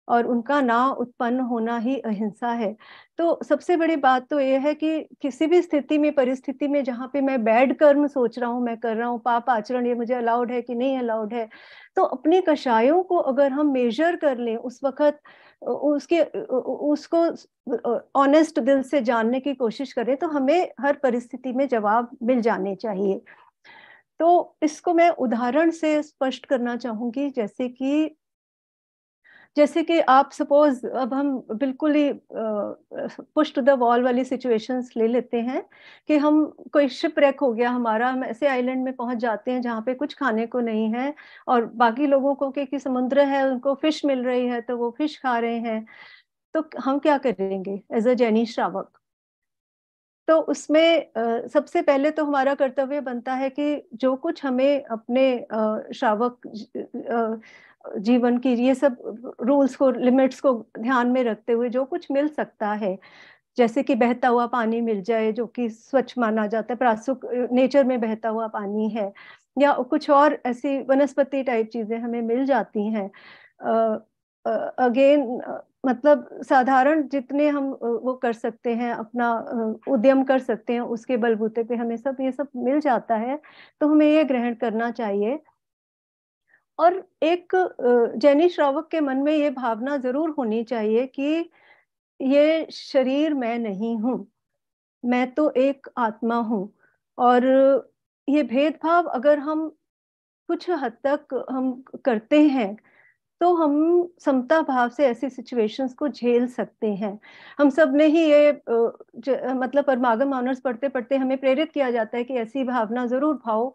और उनका ना उत्पन्न होना ही अहिंसा है। तो सबसे बड़ी बात तो यह है कि किसी भी स्थिति में, परिस्थिति में जहाँ पे मैं बैड कर्म सोच रहा हूँ, मैं कर रहा हूँ, पाप आचरण ये मुझे अलाउड है कि नहीं अलाउड है, तो अपने कषायों को अगर हम मेजर कर लें उस वक्त, उसको ऑनेस्ट दिल से जानने की कोशिश करें, तो हमें हर परिस्थिति में जवाब मिल जाने चाहिए। तो इसको मैं उदाहरण से स्पष्ट करना चाहूंगी, जैसे कि आप सपोज, अब हम बिल्कुल ही पुश टू द वॉल वाली सिचुएशंस ले लेते हैं कि हम, कोई शिपरेक हो गया हमारा, हम ऐसे आइलैंड में पहुंच जाते हैं जहाँ पे कुछ खाने को नहीं है और बाकी लोगों को कि समुद्र है, उनको फिश मिल रही है तो वो फिश खा रहे हैं। तो हम क्या करेंगे एज अ जैनी श्रावक? तो उसमें सबसे पहले तो हमारा कर्तव्य बनता है कि जो कुछ हमें अपने श्रावक जीवन की ये सब रूल्स को, लिमिट्स को ध्यान में रखते हुए जो कुछ मिल सकता है, जैसे कि बहता हुआ पानी मिल जाए जो कि स्वच्छ माना जाता है, प्रासुक नेचर में बहता हुआ पानी है, या कुछ और ऐसी वनस्पति टाइप चीजें हमें मिल जाती हैं। अगेन मतलब साधारण जितने हम वो कर सकते हैं, अपना उद्यम कर सकते हैं, उसके बलबूते पे हमें सब ये सब मिल जाता है, तो हमें ये ग्रहण करना चाहिए। और एक जैनी श्रावक के मन में ये भावना जरूर होनी चाहिए कि ये शरीर मैं नहीं हूँ, मैं तो एक आत्मा हूँ। और ये भेदभाव अगर हम कुछ हद तक हम करते हैं तो हम समता भाव से ऐसी सिचुएशंस को झेल सकते हैं। हम सब ने ही ये मतलब परमागम ऑनर्स पढ़ते पढ़ते हमें प्रेरित किया जाता है कि ऐसी भावना जरूर भाओ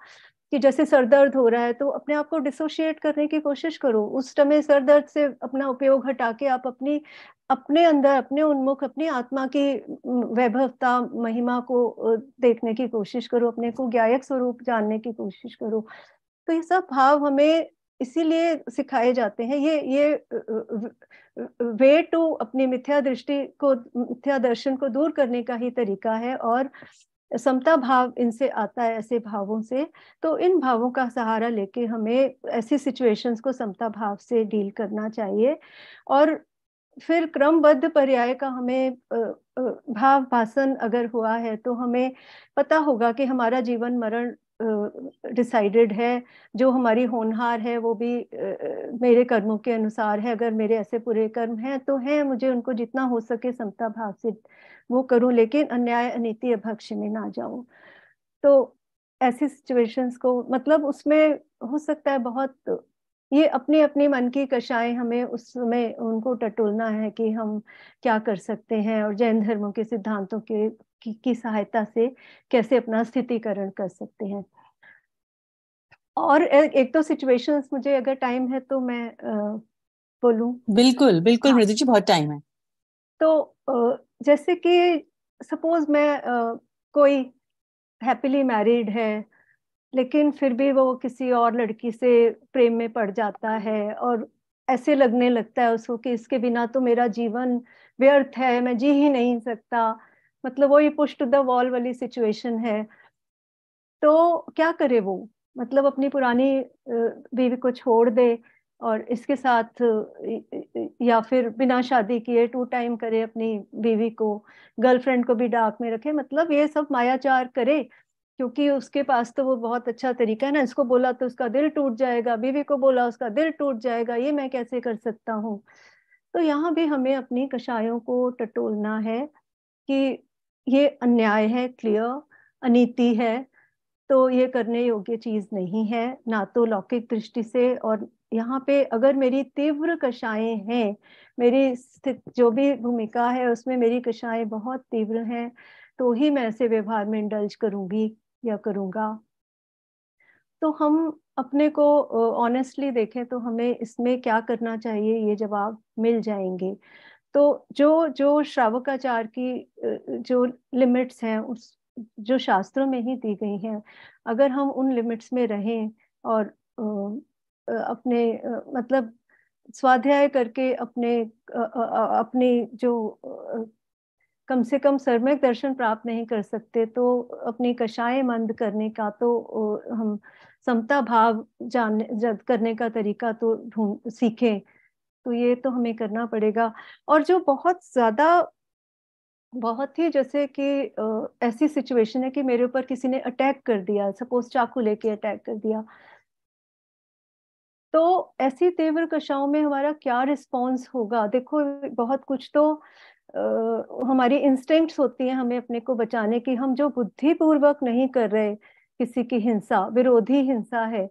कि जैसे सर दर्द हो रहा है तो अपने आप को डिसोशिएट करने की कोशिश करो। उस समय सर दर्द से अपना उपयोग हटा के आप अपने अंदर, अपने उन्मुख, अपनी आत्मा की वैभवता, महिमा को देखने की कोशिश करो, अपने को ज्ञायक स्वरूप जानने की कोशिश करो। तो ये सब भाव हमें इसीलिए सिखाए जाते हैं। ये वे टू अपनी मिथ्या दृष्टि को, मिथ्या दर्शन को दूर करने का ही तरीका है। और समता भाव इनसे आता है, ऐसे भावों से। तो इन भावों का सहारा लेके हमें ऐसी सिचुएशंस को समता भाव से डील करना चाहिए। और फिर क्रमबद्ध पर्याय का हमें भाव भाषण अगर हुआ है तो हमें पता होगा कि हमारा जीवन मरण डिसाइडेड है। जो हमारी होनहार है वो भी मेरे कर्मों के अनुसार है। अगर मेरे ऐसे पूरे कर्म हैं तो हैं, मुझे उनको जितना हो सके समता भाव से वो करूं, लेकिन अन्याय अनीति अभक्ष में ना जाऊं। तो ऐसी सिचुएशंस को मतलब उसमें हो सकता है बहुत, ये अपनी अपनी मन की कषाएं हमें उस समय उनको टटोलना है कि हम क्या कर सकते हैं और जैन धर्मों के सिद्धांतों की सहायता से कैसे अपना स्थितिकरण कर सकते हैं। और एक तो सिचुएशंस, मुझे अगर टाइम है तो मैं बोलूं? बिल्कुल बिल्कुल हाँ। मृदु जी, बहुत टाइम है। तो जैसे कि सपोज मैं कोई हैप्पीली मैरिड है लेकिन फिर भी वो किसी और लड़की से प्रेम में पड़ जाता है और ऐसे लगने लगता है उसको कि इसके बिना तो मेरा जीवन व्यर्थ है, मैं जी ही नहीं सकता। मतलब वो ये पुश टू द वॉल वाली सिचुएशन है। तो क्या करे वो? मतलब अपनी पुरानी बीवी को छोड़ दे और इसके साथ या फिर बिना शादी किए टू टाइम करे अपनी बीवी को, गर्लफ्रेंड को भी डाक में रखे, मतलब ये सब मायाचार करे क्योंकि उसके पास तो वो बहुत अच्छा तरीका है ना। इसको बोला तो उसका दिल टूट जाएगा, बीवी को बोला उसका दिल टूट जाएगा, ये मैं कैसे कर सकता हूँ? तो यहाँ भी हमें अपनी कषायों को टटोलना है कि ये अन्याय है, क्लियर अनीति है। तो ये करने योग्य चीज नहीं है, ना तो लौकिक दृष्टि से। और यहाँ पे अगर मेरी तीव्र कषाएं हैं, मेरी स्थित जो भी भूमिका है उसमें मेरी कषाएं बहुत तीव्र हैं, तो ही मैं ऐसे व्यवहार में इंडल्ज करूंगी या करूंगा। तो हम अपने को ऑनेस्टली देखें तो हमें इसमें क्या करना चाहिए, ये जवाब मिल जाएंगे। तो जो जो श्रावकाचार की जो लिमिट्स हैं उस जो शास्त्रों में ही दी गई हैं, अगर हम उन लिमिट्स में रहें और अपने मतलब स्वाध्याय करके अपनी जो कम से कम सम्यक दर्शन प्राप्त नहीं कर सकते तो अपनी कषाएं मंद करने का तो हम समता भाव करने का तरीका तो ढूंढ सीखें। तो ये तो हमें करना पड़ेगा। और जो बहुत ज्यादा, बहुत ही जैसे कि ऐसी सिचुएशन है कि मेरे ऊपर किसी ने अटैक कर दिया, सपोज चाकू लेके अटैक कर दिया, तो ऐसी तीव्र कक्षाओं में हमारा क्या रिस्पॉन्स होगा? देखो बहुत कुछ तो हमारी इंस्टिंक्ट्स होती हैं हमें अपने को बचाने की। हम जो बुद्धिपूर्वक नहीं कर रहे किसी की हिंसा, विरोधी हिंसा है,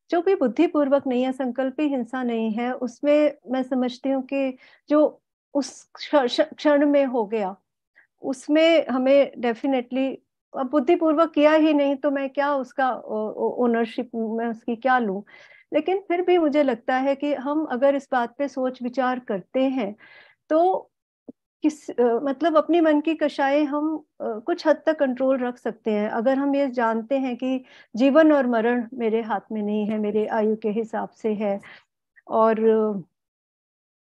जो भी बुद्धिपूर्वक नहीं है, संकल्पी हिंसा नहीं है, उसमें मैं समझती हूँ कि जो उस क्षण में हो गया उसमें हमें डेफिनेटली, अब बुद्धिपूर्वक किया ही नहीं तो मैं क्या उसका ओनरशिप मैं उसकी क्या लूं? लेकिन फिर भी मुझे लगता है कि हम अगर इस बात पे सोच विचार करते हैं तो मतलब अपनी मन की कषाएं हम कुछ हद तक कंट्रोल रख सकते हैं। अगर हम ये जानते हैं कि जीवन और मरण मेरे हाथ में नहीं है, मेरे आयु के हिसाब से है, और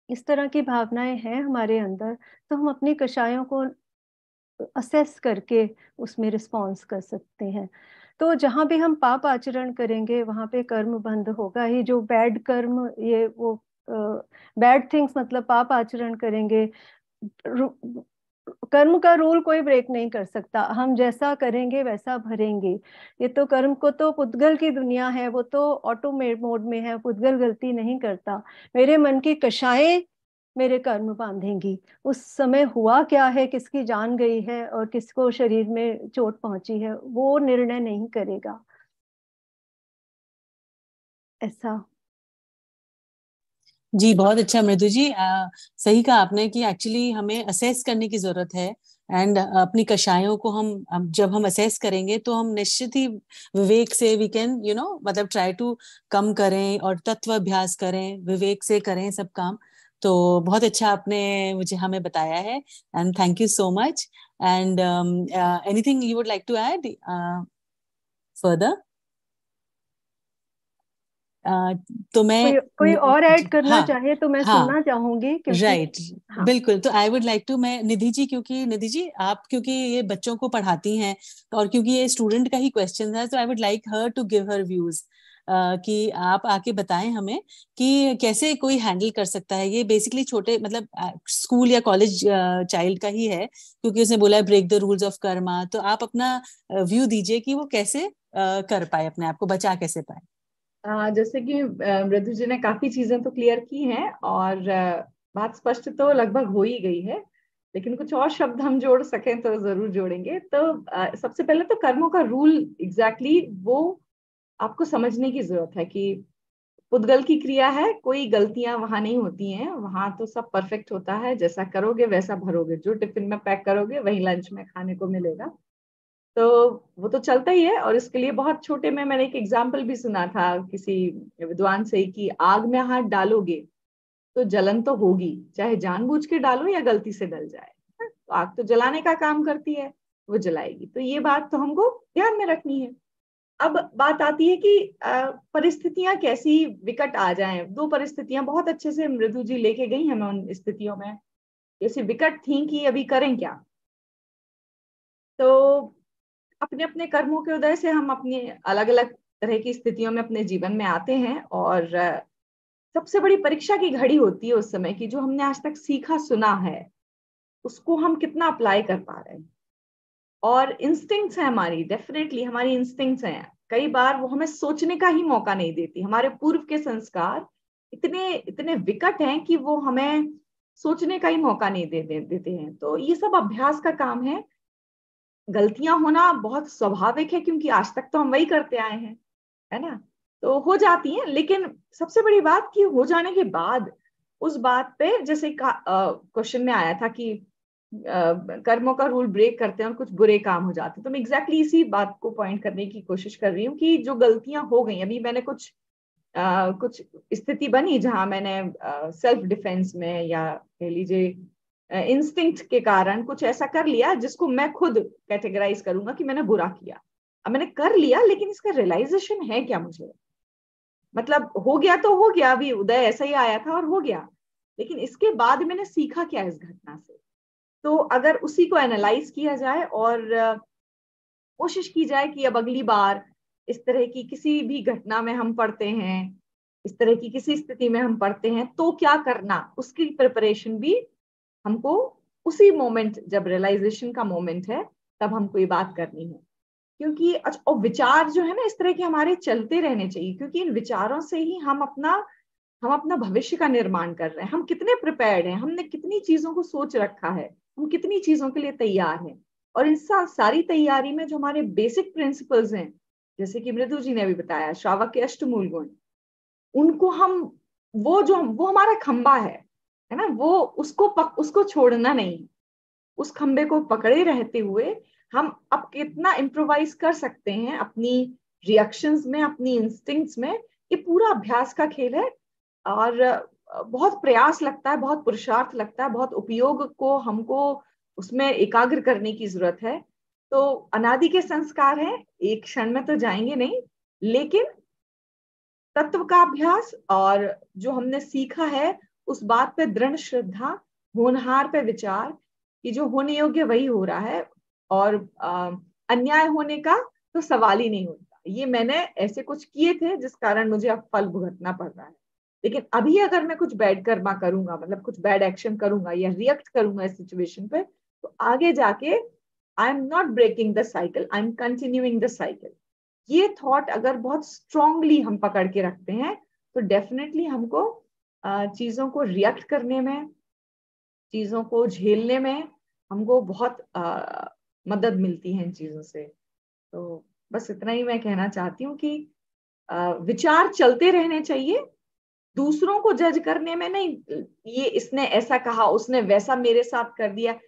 इस तरह की भावनाएं हैं हमारे अंदर, तो हम अपनी कषायों को असेस करके उसमें रिस्पॉन्स कर सकते हैं। तो जहाँ भी हम पाप आचरण करेंगे वहाँ पे कर्म बंध होगा ही। जो बैड कर्म, ये वो बैड थिंग्स मतलब पाप आचरण करेंगे, कर्म का रूल कोई ब्रेक नहीं कर सकता, हम जैसा करेंगे वैसा भरेंगे। ये तो कर्म को तो पुद्गल की दुनिया है, वो तो ऑटो मोड में है, पुद्गल गलती नहीं करता। मेरे मन की कषाएं मेरे कर्म बांधेंगी। उस समय हुआ क्या है, किसकी जान गई है और किसको शरीर में चोट पहुंची है, वो निर्णय नहीं करेगा। ऐसा। जी बहुत अच्छा मृदु जी, सही कहा आपने कि एक्चुअली हमें असेस करने की जरूरत है। एंड अपनी कषायों को हम जब हम असेस करेंगे तो हम निश्चित ही विवेक से वी कैन मतलब ट्राई टू कम करें और तत्व अभ्यास करें, विवेक से करें सब काम। तो बहुत अच्छा आपने मुझे हमें बताया है, and thank you so much. And anything you would like to add further? तो मैं कोई और ऐड करना हाँ चाहे तो मैं हाँ सुनना चाहूंगी, क्योंकि राइट हाँ। बिल्कुल। तो आई वुड लाइक टू, मैं निधि जी, क्योंकि निधि जी आप क्योंकि ये बच्चों को पढ़ाती हैं और क्योंकि ये स्टूडेंट का ही क्वेश्चन है, तो I would like her to give her views कि आप आके बताएं हमें कि कैसे कोई हैंडल कर सकता है। ये बेसिकली छोटे मतलब स्कूल या कॉलेज चाइल्ड का ही है, क्योंकि उसने बोला है break the rules of karma. तो आप अपना व्यू दीजिए कि वो कैसे कर पाए, अपने आप को बचा कैसे पाए। जैसे कि मृदु जी ने काफी चीजें तो क्लियर की हैं और बात स्पष्ट तो लगभग हो ही गई है, लेकिन कुछ और शब्द हम जोड़ सकें तो जरूर जोड़ेंगे। तो सबसे पहले तो कर्मों का रूल एग्जैक्टली वो आपको समझने की जरूरत है कि पुद्गल की क्रिया है, कोई गलतियां वहां नहीं होती हैं, वहां तो सब परफेक्ट होता है। जैसा करोगे वैसा भरोगे, जो टिफिन में पैक करोगे वही लंच में खाने को मिलेगा। तो वो तो चलता ही है। और इसके लिए बहुत छोटे में मैंने एक एग्जाम्पल भी सुना था किसी विद्वान से कि आग में हाथ डालोगे तो जलन तो होगी, चाहे जानबूझ के डालो या गलती से डल जाए। तो आग तो जलाने का काम करती है, वो जलाएगी। तो ये बात तो हमको ध्यान में रखनी है। अब बात आती है कि परिस्थितियां कैसी विकट आ जाएं। दो परिस्थितियां बहुत अच्छे से मृदु जी लेके गई हमें उन स्थितियों में, ऐसी विकट थी कि अभी करें क्या। तो अपने अपने कर्मों के उदय से हम अपनी अलग अलग तरह की स्थितियों में अपने जीवन में आते हैं, और सबसे बड़ी परीक्षा की घड़ी होती है उस समय की, जो हमने आज तक सीखा सुना है उसको हम कितना अप्लाई कर पा रहे हैं। और इंस्टिंक्ट्स है हमारी, डेफिनेटली हमारी इंस्टिंक्ट्स हैं, कई बार वो हमें सोचने का ही मौका नहीं देती। हमारे पूर्व के संस्कार इतने इतने विकट हैं कि वो हमें सोचने का ही मौका नहीं देते हैं। तो ये सब अभ्यास का काम है। गलतियां होना बहुत स्वाभाविक है, क्योंकि आज तक तो हम वही करते आए हैं, है ना। तो हो जाती हैं, लेकिन सबसे बड़ी बात कि हो जाने के बाद उस बात पे, जैसे क्वेश्चन में आया था कि कर्मों का रूल ब्रेक करते हैं और कुछ बुरे काम हो जाते हैं, तो मैं एग्जैक्टली इसी बात को पॉइंट करने की कोशिश कर रही हूँ कि जो गलतियां हो गई, अभी मैंने कुछ स्थिति बनी जहां मैंने सेल्फ डिफेंस में या कह लीजिए इंस्टिंक्ट के कारण कुछ ऐसा कर लिया जिसको मैं खुद कैटेगराइज करूंगा कि मैंने बुरा किया। अब मैंने कर लिया, लेकिन इसका रियलाइजेशन है क्या मुझे? मतलब हो गया तो हो गया, अभी उदय ऐसा ही आया था और हो गया, लेकिन इसके बाद मैंने सीखा क्या इस घटना से? तो अगर उसी को एनालाइज किया जाए और कोशिश की जाए कि अब अगली बार इस तरह की किसी भी घटना में हम पढ़ते हैं, इस तरह की किसी स्थिति में हम पढ़ते हैं, तो क्या करना, उसकी प्रिपरेशन भी हमको उसी मोमेंट, जब रियलाइजेशन का मोमेंट है, तब हमको ये बात करनी है। क्योंकि और विचार जो है ना इस तरह के हमारे चलते रहने चाहिए, क्योंकि इन विचारों से ही हम अपना भविष्य का निर्माण कर रहे हैं। हम कितने प्रिपेयर्ड हैं, हमने कितनी चीजों को सोच रखा है, हम कितनी चीजों के लिए तैयार हैं। और इन सारी तैयारी में जो हमारे बेसिक प्रिंसिपल्स हैं, जैसे कि मृदु जी ने भी बताया श्रावक के अष्टमूल गुण, उनको हम वो हमारा खंबा है ना, वो उसको छोड़ना नहीं। उस खंबे को पकड़े रहते हुए हम अब कितना इम्प्रोवाइज कर सकते हैं अपनी रिएक्शंस में, अपनी इंस्टिंक्ट्स में। ये पूरा अभ्यास का खेल है, और बहुत प्रयास लगता है, बहुत पुरुषार्थ लगता है, बहुत उपयोग को हमको उसमें एकाग्र करने की जरूरत है। तो अनादि के संस्कार हैं, एक क्षण में तो जाएंगे नहीं, लेकिन तत्व का अभ्यास और जो हमने सीखा है उस बात पे दृढ़ श्रद्धा, होनहार पे विचार कि जो होने योग्य वही हो रहा है, और अन्याय होने का तो सवाल ही नहीं होता। ये मैंने ऐसे कुछ किए थे जिस कारण मुझे अब फल भुगतना पड़ रहा है, लेकिन अभी अगर मैं कुछ बैड कर्मा करूंगा, मतलब कुछ बैड एक्शन करूंगा या रिएक्ट करूंगा इस सिचुएशन पे, तो आगे जाके I am not breaking the cycle, I am continuing the cycle. ये थॉट अगर बहुत स्ट्रांगली हम पकड़ के रखते हैं तो डेफिनेटली हमको चीजों को रिएक्ट करने में, चीजों को झेलने में हमको बहुत मदद मिलती है इन चीजों से। तो बस इतना ही मैं कहना चाहती हूँ कि विचार चलते रहने चाहिए, दूसरों को जज करने में नहीं, ये इसने ऐसा कहा, उसने वैसा मेरे साथ कर दिया।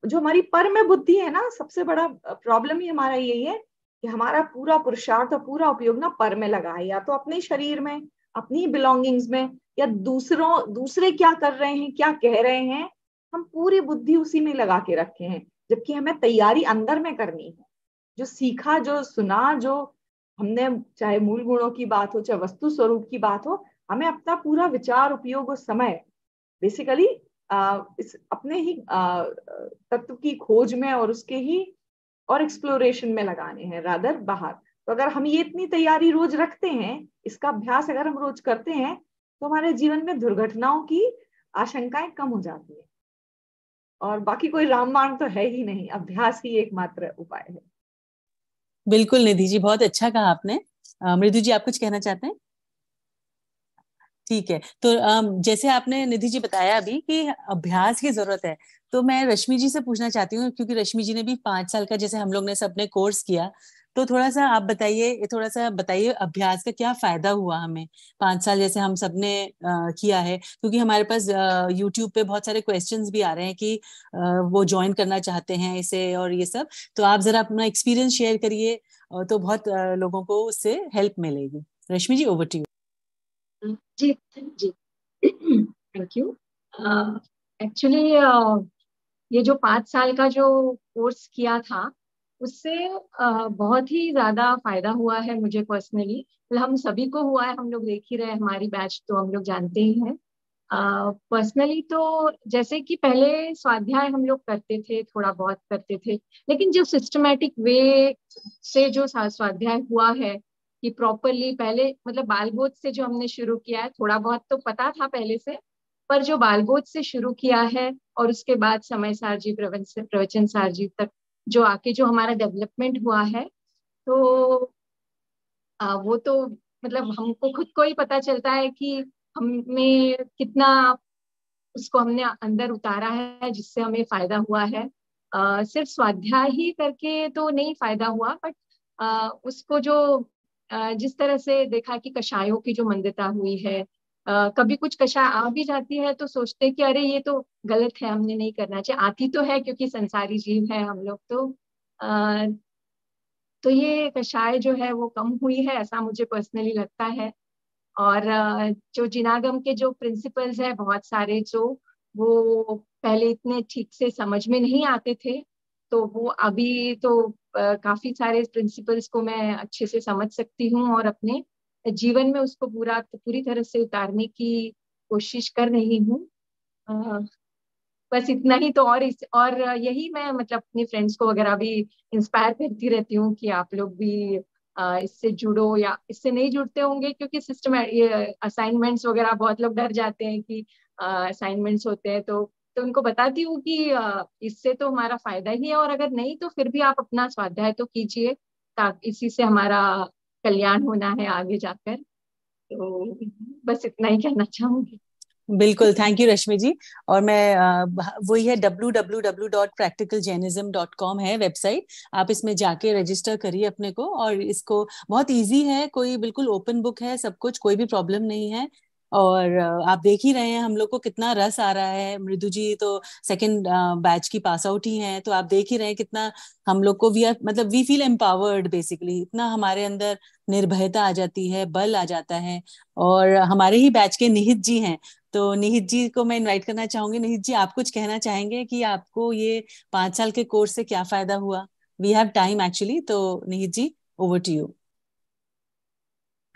जो हमारी पर में बुद्धि है ना, सबसे बड़ा प्रॉब्लम ही हमारा यही है कि हमारा पूरा पुरुषार्थ और पूरा उपयोग ना पर में लगा है, या तो अपने शरीर में, अपनी बिलोंगिंग्स में, या दूसरे क्या कर रहे हैं, क्या कह रहे हैं, हम पूरी बुद्धि उसी में लगा के रखे हैं। जबकि हमें तैयारी अंदर में करनी है, जो सीखा, जो सुना, जो हमने, चाहे मूल गुणों की बात हो, चाहे वस्तु स्वरूप की बात हो, हमें अपना पूरा विचार, उपयोग और समय बेसिकली इस अपने ही तत्व की खोज में और उसके ही और एक्सप्लोरेशन में लगाने हैं, रादर बाहर। तो अगर हम ये इतनी तैयारी रोज रखते हैं, इसका अभ्यास अगर हम रोज करते हैं, तो हमारे जीवन में दुर्घटनाओं की आशंकाएं कम हो जाती है। और बाकी कोई रामबाण तो है ही नहीं, अभ्यास ही एकमात्र उपाय है। बिल्कुल निधि जी, बहुत अच्छा कहा आपने। मृदु जी, आप कुछ कहना चाहते हैं? ठीक है, तो जैसे आपने निधि जी बताया अभी कि अभ्यास की जरूरत है, तो मैं रश्मि जी से पूछना चाहती हूँ, क्योंकि रश्मि जी ने भी 5 साल का, जैसे हम लोग ने सबने कोर्स किया, तो थोड़ा सा आप बताइए, थोड़ा सा बताइए अभ्यास का क्या फायदा हुआ हमें 5 साल जैसे हम सबने किया है। क्योंकि हमारे पास यूट्यूब पे बहुत सारे क्वेश्चंस भी आ रहे हैं कि वो ज्वाइन करना चाहते हैं इसे और ये सब। तो आप जरा अपना एक्सपीरियंस शेयर करिए, तो बहुत लोगों को उससे हेल्प मिलेगी। Rashmi ji, over to you. जी जी, थैंक यू। एक्चुअली ये जो 5 साल का जो कोर्स किया था, उससे बहुत ही ज्यादा फायदा हुआ है मुझे पर्सनली। मतलब हम सभी को हुआ है, हम लोग देख ही रहे हैं, हमारी बैच तो हम लोग जानते ही हैं। पर्सनली तो जैसे कि पहले स्वाध्याय हम लोग करते थे, थोड़ा बहुत करते थे, लेकिन जो सिस्टमेटिक वे से जो स्वाध्याय हुआ है कि प्रॉपरली, पहले मतलब बालबोध से जो हमने शुरू किया है, थोड़ा बहुत तो पता था पहले से, पर जो बालबोध से शुरू किया है और उसके बाद समय सारजी, प्रवचन सारजी तक जो आके जो हमारा डेवलपमेंट हुआ है, तो वो तो मतलब हमको खुद को ही पता चलता है कि हमें कितना उसको हमने अंदर उतारा है, जिससे हमें फायदा हुआ है। सिर्फ स्वाध्याय ही करके तो नहीं फायदा हुआ, बट उसको जो जिस तरह से देखा कि कषायों की जो मंदता हुई है, कभी कुछ कषाय आ भी जाती है तो सोचते हैं कि अरे ये तो गलत है, हमने नहीं करना चाहिए। आती तो है क्योंकि संसारी जीव है हम लोग, तो ये कषाय जो है वो कम हुई है, ऐसा मुझे पर्सनली लगता है। और जो जिनागम के जो प्रिंसिपल्स है बहुत सारे, जो वो पहले इतने ठीक से समझ में नहीं आते थे, तो वो अभी तो काफी सारे प्रिंसिपल्स को मैं अच्छे से समझ सकती हूँ और अपने जीवन में उसको पूरी तरह से उतारने की कोशिश कर रही हूँ। बस इतना ही। तो और यही मैं मतलब अपने फ्रेंड्स को वगैरह भी इंस्पायर करती रहती हूँ कि आप लोग भी इससे जुड़ो, या इससे नहीं जुड़ते होंगे क्योंकि सिस्टम असाइनमेंट्स वगैरह बहुत लोग डर जाते हैं कि असाइनमेंट्स होते हैं, तो उनको बताती हूँ कि इससे तो हमारा फायदा ही है, और अगर नहीं तो फिर भी आप अपना स्वाध्याय तो कीजिए, ताकि इसी से हमारा कल्याण होना है आगे जाकर। तो बस इतना ही कहना चाहूंगी। बिल्कुल, थैंक यू रश्मि जी। और मैं वही है www.practicaljainism.com है वेबसाइट, आप इसमें जाके रजिस्टर करिए अपने को। और इसको बहुत इजी है, कोई बिल्कुल ओपन बुक है सब कुछ, कोई भी प्रॉब्लम नहीं है। और आप देख ही रहे हैं हम लोग को कितना रस आ रहा है। मृदु जी तो सेकंड बैच की पास आउट ही हैं, तो आप देख ही रहे हैं कितना हम लोग को वी आर मतलब वी फील एम्पावर्ड बेसिकली, इतना हमारे अंदर निर्भयता आ जाती है, बल आ जाता है। और हमारे ही बैच के निहित जी हैं, तो निहित जी को मैं इनवाइट करना चाहूंगी। निहित जी, आप कुछ कहना चाहेंगे कि आपको ये 5 साल के कोर्स से क्या फायदा हुआ? वी हैव टाइम एक्चुअली, तो Nihit ji, over to you.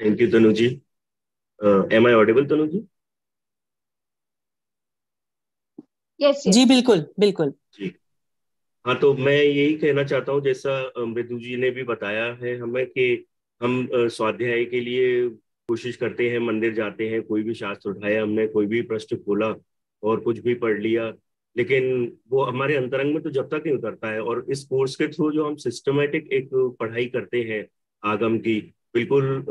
Thank you Tanu ji. Am I audible Tanu ji? Yes जी यस। बिल्कुल बिल्कुल। जी हाँ, तो मैं यही कहना चाहता हूँ, जैसा मृदु जी ने भी बताया है हमें कि हम स्वाध्याय के लिए कोशिश करते हैं, मंदिर जाते हैं, कोई भी शास्त्र उठाया हमने, कोई भी पृष्ठ खोला और कुछ भी पढ़ लिया, लेकिन वो हमारे अंतरंग में तो जब तक नहीं उतरता है। और इस कोर्स के थ्रू जो हम सिस्टमेटिक एक पढ़ाई करते हैं आगम की, बिल्कुल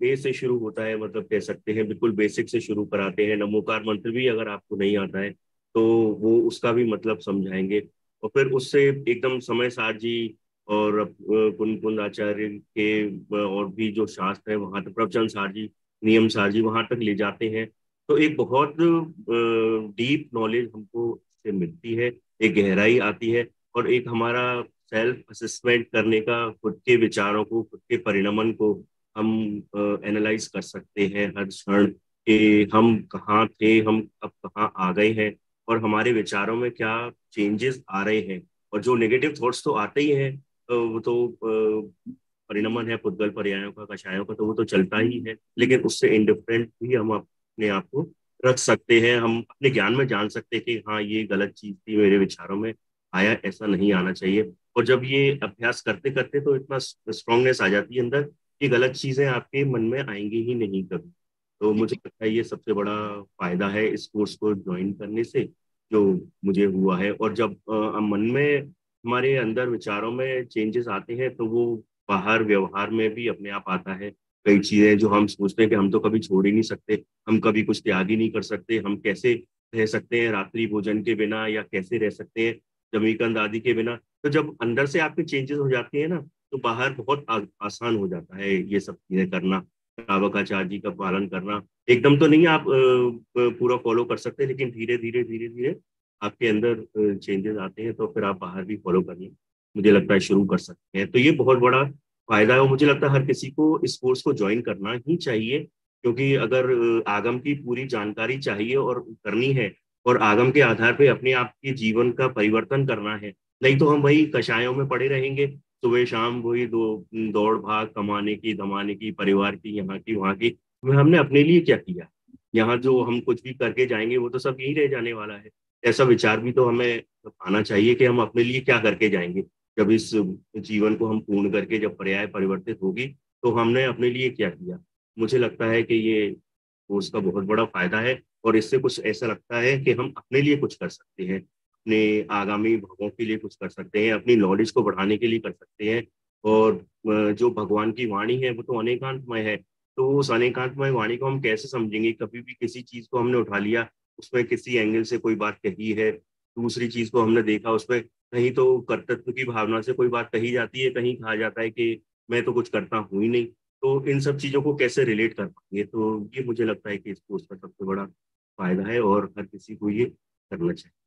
ए से शुरू होता है, मतलब कह सकते हैं बिल्कुल बेसिक से शुरू कराते हैं। नमोकार मंत्र भी अगर आपको नहीं आता है तो वो उसका भी मतलब समझाएंगे। और फिर उससे एकदम समय सार जी और कुंद कुंद आचार्य के और भी जो शास्त्र है वहां तक, प्रवचन सार जी, नियम सार जी वहां तक ले जाते हैं। तो एक बहुत डीप नॉलेज हमको से मिलती है, एक गहराई आती है, और एक हमारा सेल्फ असेसमेंट करने का, खुद के विचारों को, खुद के परिणमन को हम एनालाइज कर सकते हैं हर क्षण कि हम कहाँ थे, हम अब कहाँ आ गए हैं, और हमारे विचारों में क्या चेंजेस आ रहे हैं। और जो नेगेटिव थॉट्स तो आते ही हैं, वो तो परिणमन है पुद्गल पर्यायों का, कषायों का, तो वो तो चलता ही है। लेकिन उससे इंडिफरेंट भी हम अपने आप को रख सकते हैं, हम अपने ज्ञान में जान सकते हैं कि हाँ ये गलत चीज थी, मेरे विचारों में आया, ऐसा नहीं आना चाहिए। और जब ये अभ्यास करते करते तो इतना स्ट्रांगनेस आ जाती है अंदर कि गलत चीजें आपके मन में आएंगी ही नहीं कभी। तो मुझे लगता है ये सबसे बड़ा फायदा है इस कोर्स को ज्वाइन करने से, जो मुझे हुआ है। और जब मन में, हमारे अंदर विचारों में चेंजेस आते हैं तो वो बाहर व्यवहार में भी अपने आप आता है। कई चीजें जो हम सोचते हैं कि हम तो कभी छोड़ ही नहीं सकते, हम कभी कुछ त्याग ही नहीं कर सकते, हम कैसे रह सकते हैं रात्रि भोजन के बिना, या कैसे रह सकते हैं जमीकंद आदि के बिना। तो जब अंदर से आपके चेंजेस हो जाती है ना, तो बाहर बहुत आसान हो जाता है ये सब चीजें करना, श्रावकाचार्य जी का पालन करना। एकदम तो नहीं आप पूरा फॉलो कर सकते, लेकिन धीरे धीरे धीरे धीरे आपके अंदर चेंजेस आते हैं, तो फिर आप बाहर भी फॉलो करना, मुझे लगता है, शुरू कर सकते हैं। तो ये बहुत बड़ा फायदा है, और मुझे लगता है हर किसी को इस कोर्स को ज्वाइन करना ही चाहिए। क्योंकि अगर आगम की पूरी जानकारी चाहिए और करनी है, और आगम के आधार पे अपने आप के जीवन का परिवर्तन करना है, नहीं तो हम वही कषायों में पड़े रहेंगे, सुबह शाम वही दौड़ भाग, कमाने की, धमाने की, परिवार की, यहाँ की वहाँ की। हमने अपने लिए क्या किया? यहाँ जो हम कुछ भी करके जाएंगे वो तो सब यही रह जाने वाला है। ऐसा विचार भी तो हमें आना चाहिए कि हम अपने लिए क्या करके जाएंगे। जब इस जीवन को हम पूर्ण करके जब पर्याय परिवर्तित होगी, तो हमने अपने लिए क्या किया। मुझे लगता है कि ये कोर्स का बहुत बड़ा फायदा है, और इससे कुछ ऐसा लगता है कि हम अपने लिए कुछ कर सकते हैं, अपने आगामी भवों के लिए कुछ कर सकते हैं, अपनी नॉलेज को बढ़ाने के लिए कर सकते हैं। और जो भगवान की वाणी है वो तो अनेकांतमय है, तो उस अनेकांतमय वाणी को हम कैसे समझेंगे? कभी भी किसी चीज को हमने उठा लिया, उसमें किसी एंगल से कोई बात कही है, दूसरी चीज को हमने देखा, उसमें कहीं तो कर्तृत्व की भावना से कोई बात कही जाती है, कहीं कहा जाता है कि मैं तो कुछ करता हूँ ही नहीं। तो इन सब चीजों को कैसे रिलेट कर पाएंगे? तो ये मुझे लगता है कि इस कोर्स का सबसे बड़ा फायदा है, और हर किसी को ये करना चाहिए।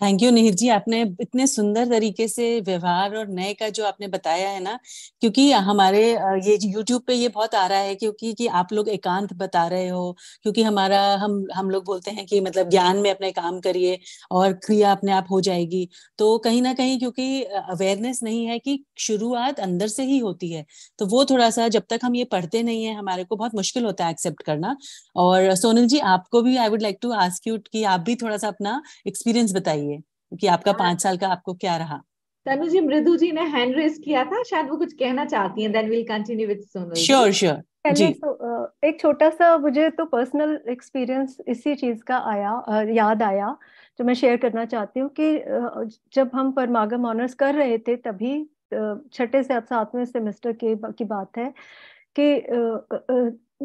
थैंक यू निहिर जी, आपने इतने सुंदर तरीके से व्यवहार और नए का जो आपने बताया है ना, क्योंकि हमारे ये यूट्यूब पे ये बहुत आ रहा है, क्योंकि कि आप लोग एकांत बता रहे हो, क्योंकि हमारा हम लोग बोलते हैं कि मतलब ज्ञान में अपने काम करिए और क्रिया अपने आप हो जाएगी। तो कहीं ना कहीं क्योंकि अवेयरनेस नहीं है कि शुरुआत अंदर से ही होती है, तो वो थोड़ा सा जब तक हम ये पढ़ते नहीं है हमारे को बहुत मुश्किल होता है एक्सेप्ट करना। और सोनल जी, आपको भी I would like to ask you कि आप भी थोड़ा सा अपना एक्सपीरियंस बताइए कि आपका 5 साल का आपको क्या रहा। तनु जी, मृदु जी ने हैंड रेस किया था, शायद वो कुछ कहना चाहती हैं, then will continue with Sonal ji. Sure sure पहले जी। तो एक छोटा सा मुझे तो पर्सनल एक्सपीरियंस इसी चीज का याद आया, जो मैं शेयर करना चाहती हूँ कि जब हम परमागम ऑनर्स कर रहे थे तभी छठे से अब 7वें सेमेस्टर की बात है कि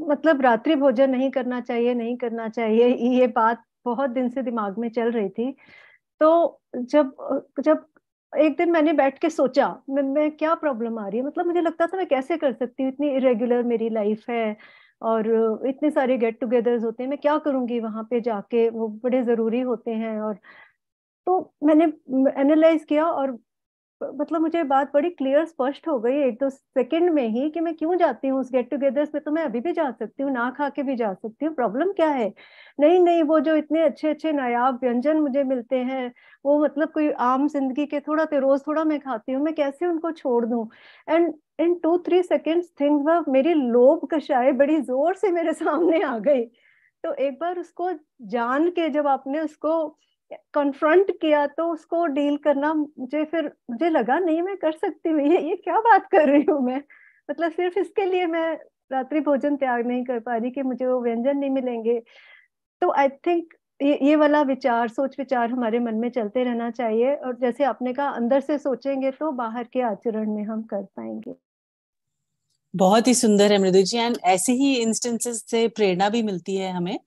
मतलब रात्रि भोजन नहीं करना चाहिए, नहीं करना चाहिए, ये बात बहुत दिन से दिमाग में चल रही थी। तो जब जब एक दिन मैंने बैठ के सोचा मैं क्या प्रॉब्लम आ रही है, मतलब मुझे लगता था मैं कैसे कर सकती हूँ, इतनी इरेगुलर मेरी लाइफ है और इतने सारे गेट टुगेदर्स होते हैं, मैं क्या करूंगी वहां पे जाके, वो बड़े जरूरी होते हैं। और तो मैंने एनालाइज किया और मतलब मुझे बात बड़ी क्लियर स्पष्ट हो गई 1-2 सेकंड में ही कि मैं क्यों जाती हूँ उस गेट टुगेदर्स में। तो मैं अभी भी जा सकती हूँ, ना खा के भी जा सकती हूँ, प्रॉब्लम क्या है? नहीं नहीं, वो जो इतने अच्छे अच्छे नायाब व्यंजन मुझे मिलते हैं, वो मतलब कोई आम जिंदगी के थोड़ा तो रोज थोड़ा मैं खाती हूँ, मैं कैसे उनको छोड़ दूं? And in 2-3 seconds things were, मेरी लोभ कषाय बड़ी जोर से मेरे सामने आ गई। तो एक बार उसको जान के जब आपने उसको कन्फ्रंट किया तो उसको डील करना मुझे लगा नहीं मैं कर सकती हूँ, ये क्या बात कर रही हूँ मैं, मतलब सिर्फ इसके लिए मैं रात्रि भोजन त्याग नहीं कर पा रही कि मुझे वो व्यंजन नहीं मिलेंगे। तो आई थिंक ये वाला विचार, सोच विचार हमारे मन में चलते रहना चाहिए, और जैसे आपने कहा अंदर से सोचेंगे तो बाहर के आचरण में हम कर पाएंगे। बहुत ही सुंदर है मृदु जी, एंड ऐसे ही इंस्टेंसेस से प्रेरणा भी मिलती है हमें,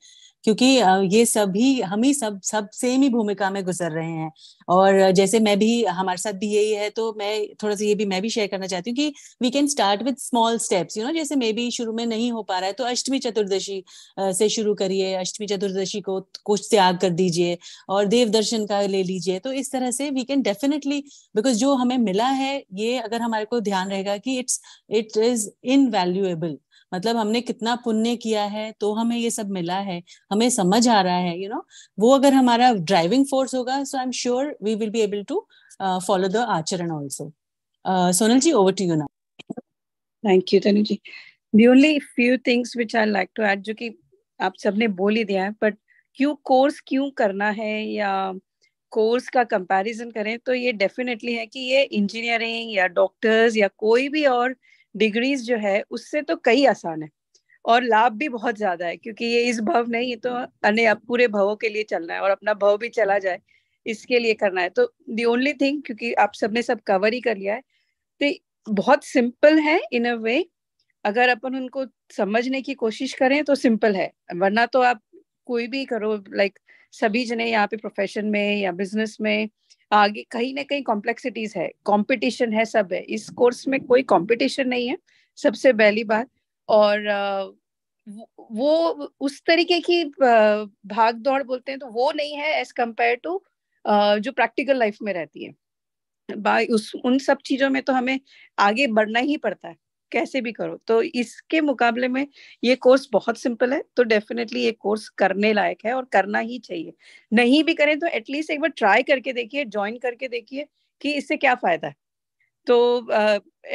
क्योंकि ये सभी हम ही सब सेम ही भूमिका में गुजर रहे हैं। और जैसे मैं भी, हमारे साथ भी यही है, तो मैं थोड़ा सा ये भी मैं भी शेयर करना चाहती हूँ कि we can start with small steps, you know, जैसे मे बी शुरू में नहीं हो पा रहा है तो अष्टमी चतुर्दशी से शुरू करिए, अष्टमी चतुर्दशी को कुछ त्याग कर दीजिए और देव दर्शन का ले लीजिए। तो इस तरह से वी कैन डेफिनेटली, बिकॉज जो हमें मिला है ये अगर हमारे को ध्यान रहेगा कि इट इज इनवैल्यूएबल, मतलब हमने कितना पुण्य किया है तो हमें ये सब मिला है, हमें समझ आ रहा है, यू नो, वो अगर हमारा ड्राइविंग फोर्स होगा, so I am sure we will be able to follow the आचरण also. Sonal ji, over to you now. Thank you Tanu ji. The only few things which I like to add, जो कि आप सबने बोल ही दिया है, बट कोर्स क्यों करना है या कोर्स का कंपैरिजन करें तो ये डेफिनेटली है कि ये इंजीनियरिंग या डॉक्टर्स या कोई भी और डिग्रीज जो है उससे तो कई आसान है और लाभ भी बहुत ज्यादा है, क्योंकि ये इस भव नहीं, ये तो अन्य पूरे भवों के लिए चलना है और अपना भव भी चला जाए इसके लिए करना है। तो दी ओनली थिंग, क्योंकि आप सबने सब कवर ही कर लिया है, तो बहुत सिंपल है इन अ वे, अगर अपन उनको समझने की कोशिश करें तो सिंपल है, वरना तो आप कोई भी करो, लाइक सभी जने यहाँ पे प्रोफेशन में या बिजनेस में आगे कहीं ना कहीं कॉम्प्लेक्सिटीज है, कंपटीशन है, सब है। इस कोर्स में कोई कंपटीशन नहीं है, सबसे पहली बात। और वो उस तरीके की भाग दौड़ बोलते हैं तो वो नहीं है एज कम्पेयर टू जो प्रैक्टिकल लाइफ में रहती है। उन सब चीजों में तो हमें आगे बढ़ना ही पड़ता है, कैसे भी करो। तो इसके मुकाबले में ये कोर्स बहुत सिंपल है, तो डेफिनेटली ये कोर्स करने लायक है और करना ही चाहिए। नहीं भी करें तो एटलीस्ट एक बार ट्राई करके देखिए, ज्वाइन करके देखिए कि इससे क्या फायदा है। तो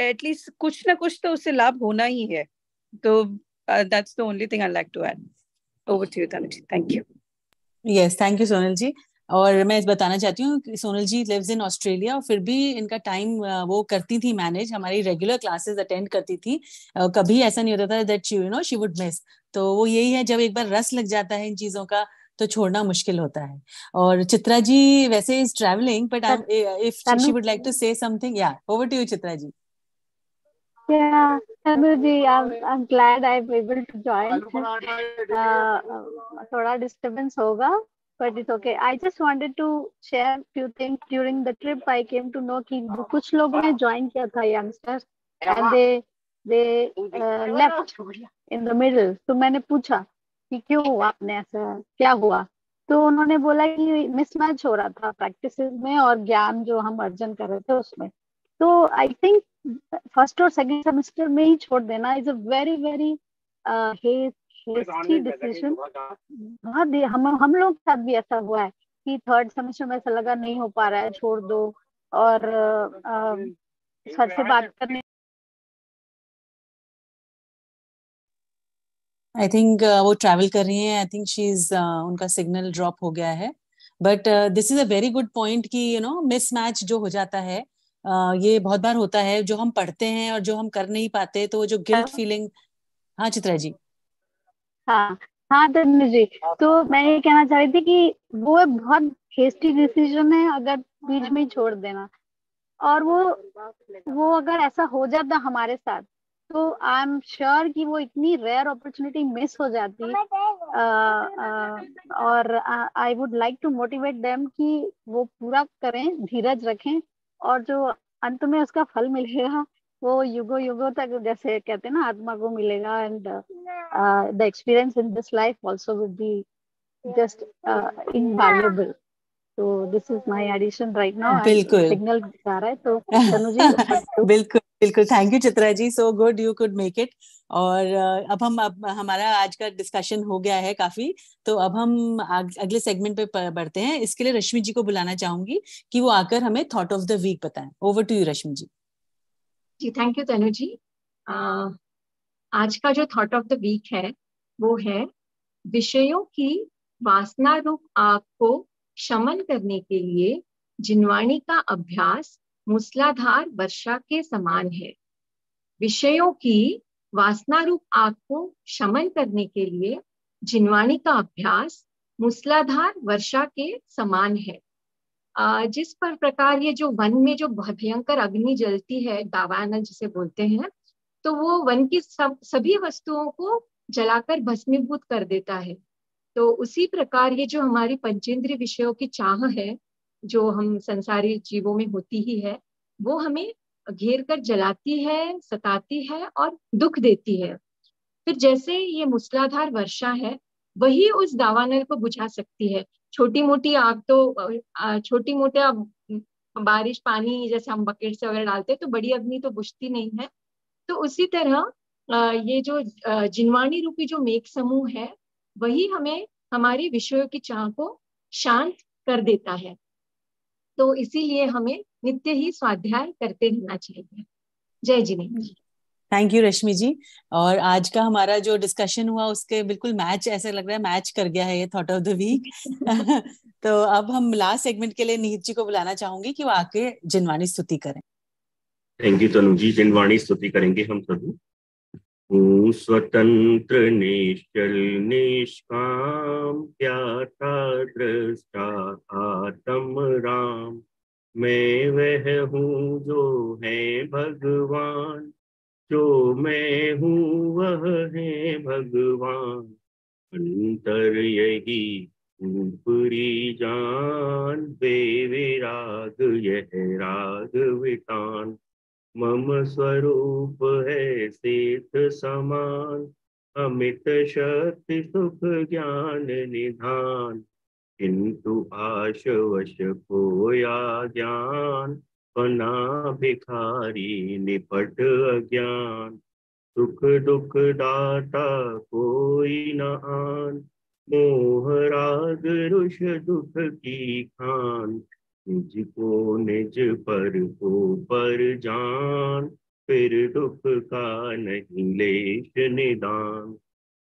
एटलीस्ट कुछ ना कुछ तो उससे लाभ होना ही है। तो that's the only thing I like to add. Over to you Tanuji. Thank you. Yes, thank you Sonal ji. और मैं बताना चाहती हूँ कि Sonal ji lives in Australia, और फिर भी इनका टाइम वो करती थी मैनेज, हमारी रेगुलर क्लासेस अटेंड करती थी, कभी ऐसा नहीं होता था that you know she would miss. तो वो यही है, जब एक बार रस लग जाता है इन चीजों का तो छोड़ना मुश्किल होता है। और चित्रा जी वैसे is travelling, but I if she would like to say something, या over to you Chitra ji. Yeah, Tanuji, I'm glad I'm able to join. थोड़ा disturbance होगा, but it's okay. I just wanted to share few things. During the trip, I came to know कि कुछ लोगों ने join किया था youngsters, and they left in the middle. तो मैंने पूछा कि क्यों आपने ऐसा, क्या हुआ? तो उन्होंने बोला कि मिसमैच हो रहा था प्रैक्टिसेस में और ज्ञान जो हम अर्जन कर रहे थे उसमें। तो आई थिंक फर्स्ट और सेकंड सेमेस्टर में ही छोड़ देना is a very very hasty decision. बहुत हम लोग के साथ भी ऐसा हुआ है कि थर्ड सेमेस्टर में ऐसा लगा नहीं हो पा रहा है, छोड़ दो, और सर से बात करने। आई थिंक वो ट्रैवल कर रही हैं, आई थिंक शी इज उनका सिग्नल ड्रॉप हो गया है। But this is a very good point कि यू नो मिसमैच जो हो जाता है, ये बहुत बार होता है, जो हम पढ़ते हैं और जो हम कर नहीं पाते, तो वो जो गिल्ट फीलिंग। हाँ चित्रा जी। हाँ हाँ तनु जी, तो मैं ये कहना चाह रही थी कि वो एक बहुत हेस्टी डिसीजन है अगर बीच में ही छोड़ देना। और वो अगर ऐसा हो जाता हमारे साथ तो आई एम श्योर कि वो इतनी रेयर अपॉर्चुनिटी मिस हो जाती। और I would like to motivate them कि वो पूरा करें, धीरज रखें, और जो अंत में उसका फल मिलेगा वो युगों युगों तक, जैसे कहते हैं ना, आत्मा को मिलेगा। And the experience in this life also will be just invaluable. तो this is my addition right now. बिल्कुल सिग्नल जा रहा है तो तनु जी। बिल्कुल बिल्कुल, thank you Chitra ji, so good you could make it. और अब हमारा आज का डिस्कशन हो गया है काफी, तो अब हम अगले सेगमेंट पे बढ़ते हैं। इसके लिए रश्मि जी को बुलाना चाहूंगी कि वो आकर हमें थॉट ऑफ द वीक बताएं। Over to you Rashmi ji. जी थैंक यू तनु जी। आज का जो थॉट ऑफ द वीक है वो है, विषयों की वासना रूप आग को शमन करने के लिए जिनवाणी का अभ्यास मूसलाधार वर्षा के समान है। विषयों की वासना रूप आग को शमन करने के लिए जिनवाणी का अभ्यास मूसलाधार वर्षा के समान है। जिस पर प्रकार ये जो वन में जो भयंकर अग्नि जलती है, दावानल जिसे बोलते हैं, तो वो वन की सभी वस्तुओं को जलाकर भस्मीभूत कर देता है। तो उसी प्रकार ये जो हमारी पंचेंद्रिय विषयों की चाह है, जो हम संसारी जीवों में होती ही है, वो हमें घेर कर जलाती है, सताती है और दुख देती है। फिर जैसे ये मूसलाधार वर्षा है, वही उस दावानल को बुझा सकती है। छोटी मोटी आग तो छोटी मोटा बारिश पानी जैसे हम बकेट से वगैरह डालते हैं तो बड़ी अग्नि तो बुझती नहीं है। तो उसी तरह ये जो जिनवाणी रूपी जो मेघ समूह है, वही हमें हमारी विषयों की चाह को शांत कर देता है। तो इसीलिए हमें नित्य ही स्वाध्याय करते रहना चाहिए। जय जिनेंद्र। थैंक यू रश्मि जी। और आज का हमारा जो डिस्कशन हुआ उसके बिल्कुल मैच, ऐसा लग रहा है मैच कर गया है ये थॉट ऑफ द वीक। तो अब हम लास्ट सेगमेंट के लिए नीत जी को बुलाना चाहूंगी कि वो आके जिनवाणी स्तुति करें। थैंक यू तनु जी। जिनवाणी स्तुति करेंगे हम सभी। स्वतंत्र निश्चल निष्काम, त्याता दृष्टा आत्म राम, मैं वह हूँ जो है भगवान, जो मैं हूँ वह है भगवान, अंतर यही ऊपरी जान, बेविराग यह राग वितान, मम स्वरूप है सिद्ध समान, अमित शक्ति सुख ज्ञान निधान, किंतु आशवश खोया ज्ञान, बना भिखारी निपट अज्ञान, सुख दुख दाता कोई न आन, मोह राग रुष दुख की खान, निज को निज पर को पर जान, फिर दुख का नहीं लेश निदान,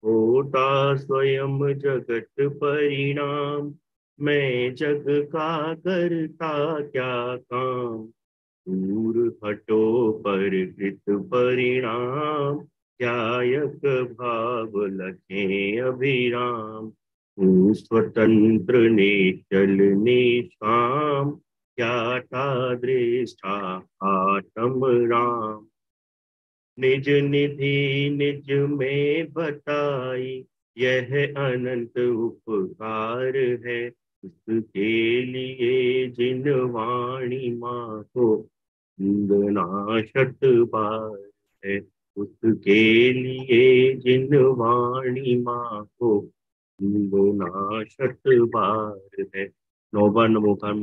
होता स्वयं जगत परिणाम, मैं जग का करता क्या काम, दूर हटो पर कृत परिणाम, ध्यायक भाव लखे अभिराम, स्वतंत्र निश्चल निष्काम, ज्ञाता दृष्टा आत्म राम, निज निधि निज में बताई, यह अनंत उपकार है, उसके लिए जिनवाणी माँ को नाशत बार है, उसके लिए जिनवाणी माँ को नाशत बार है। नौबा नमोकार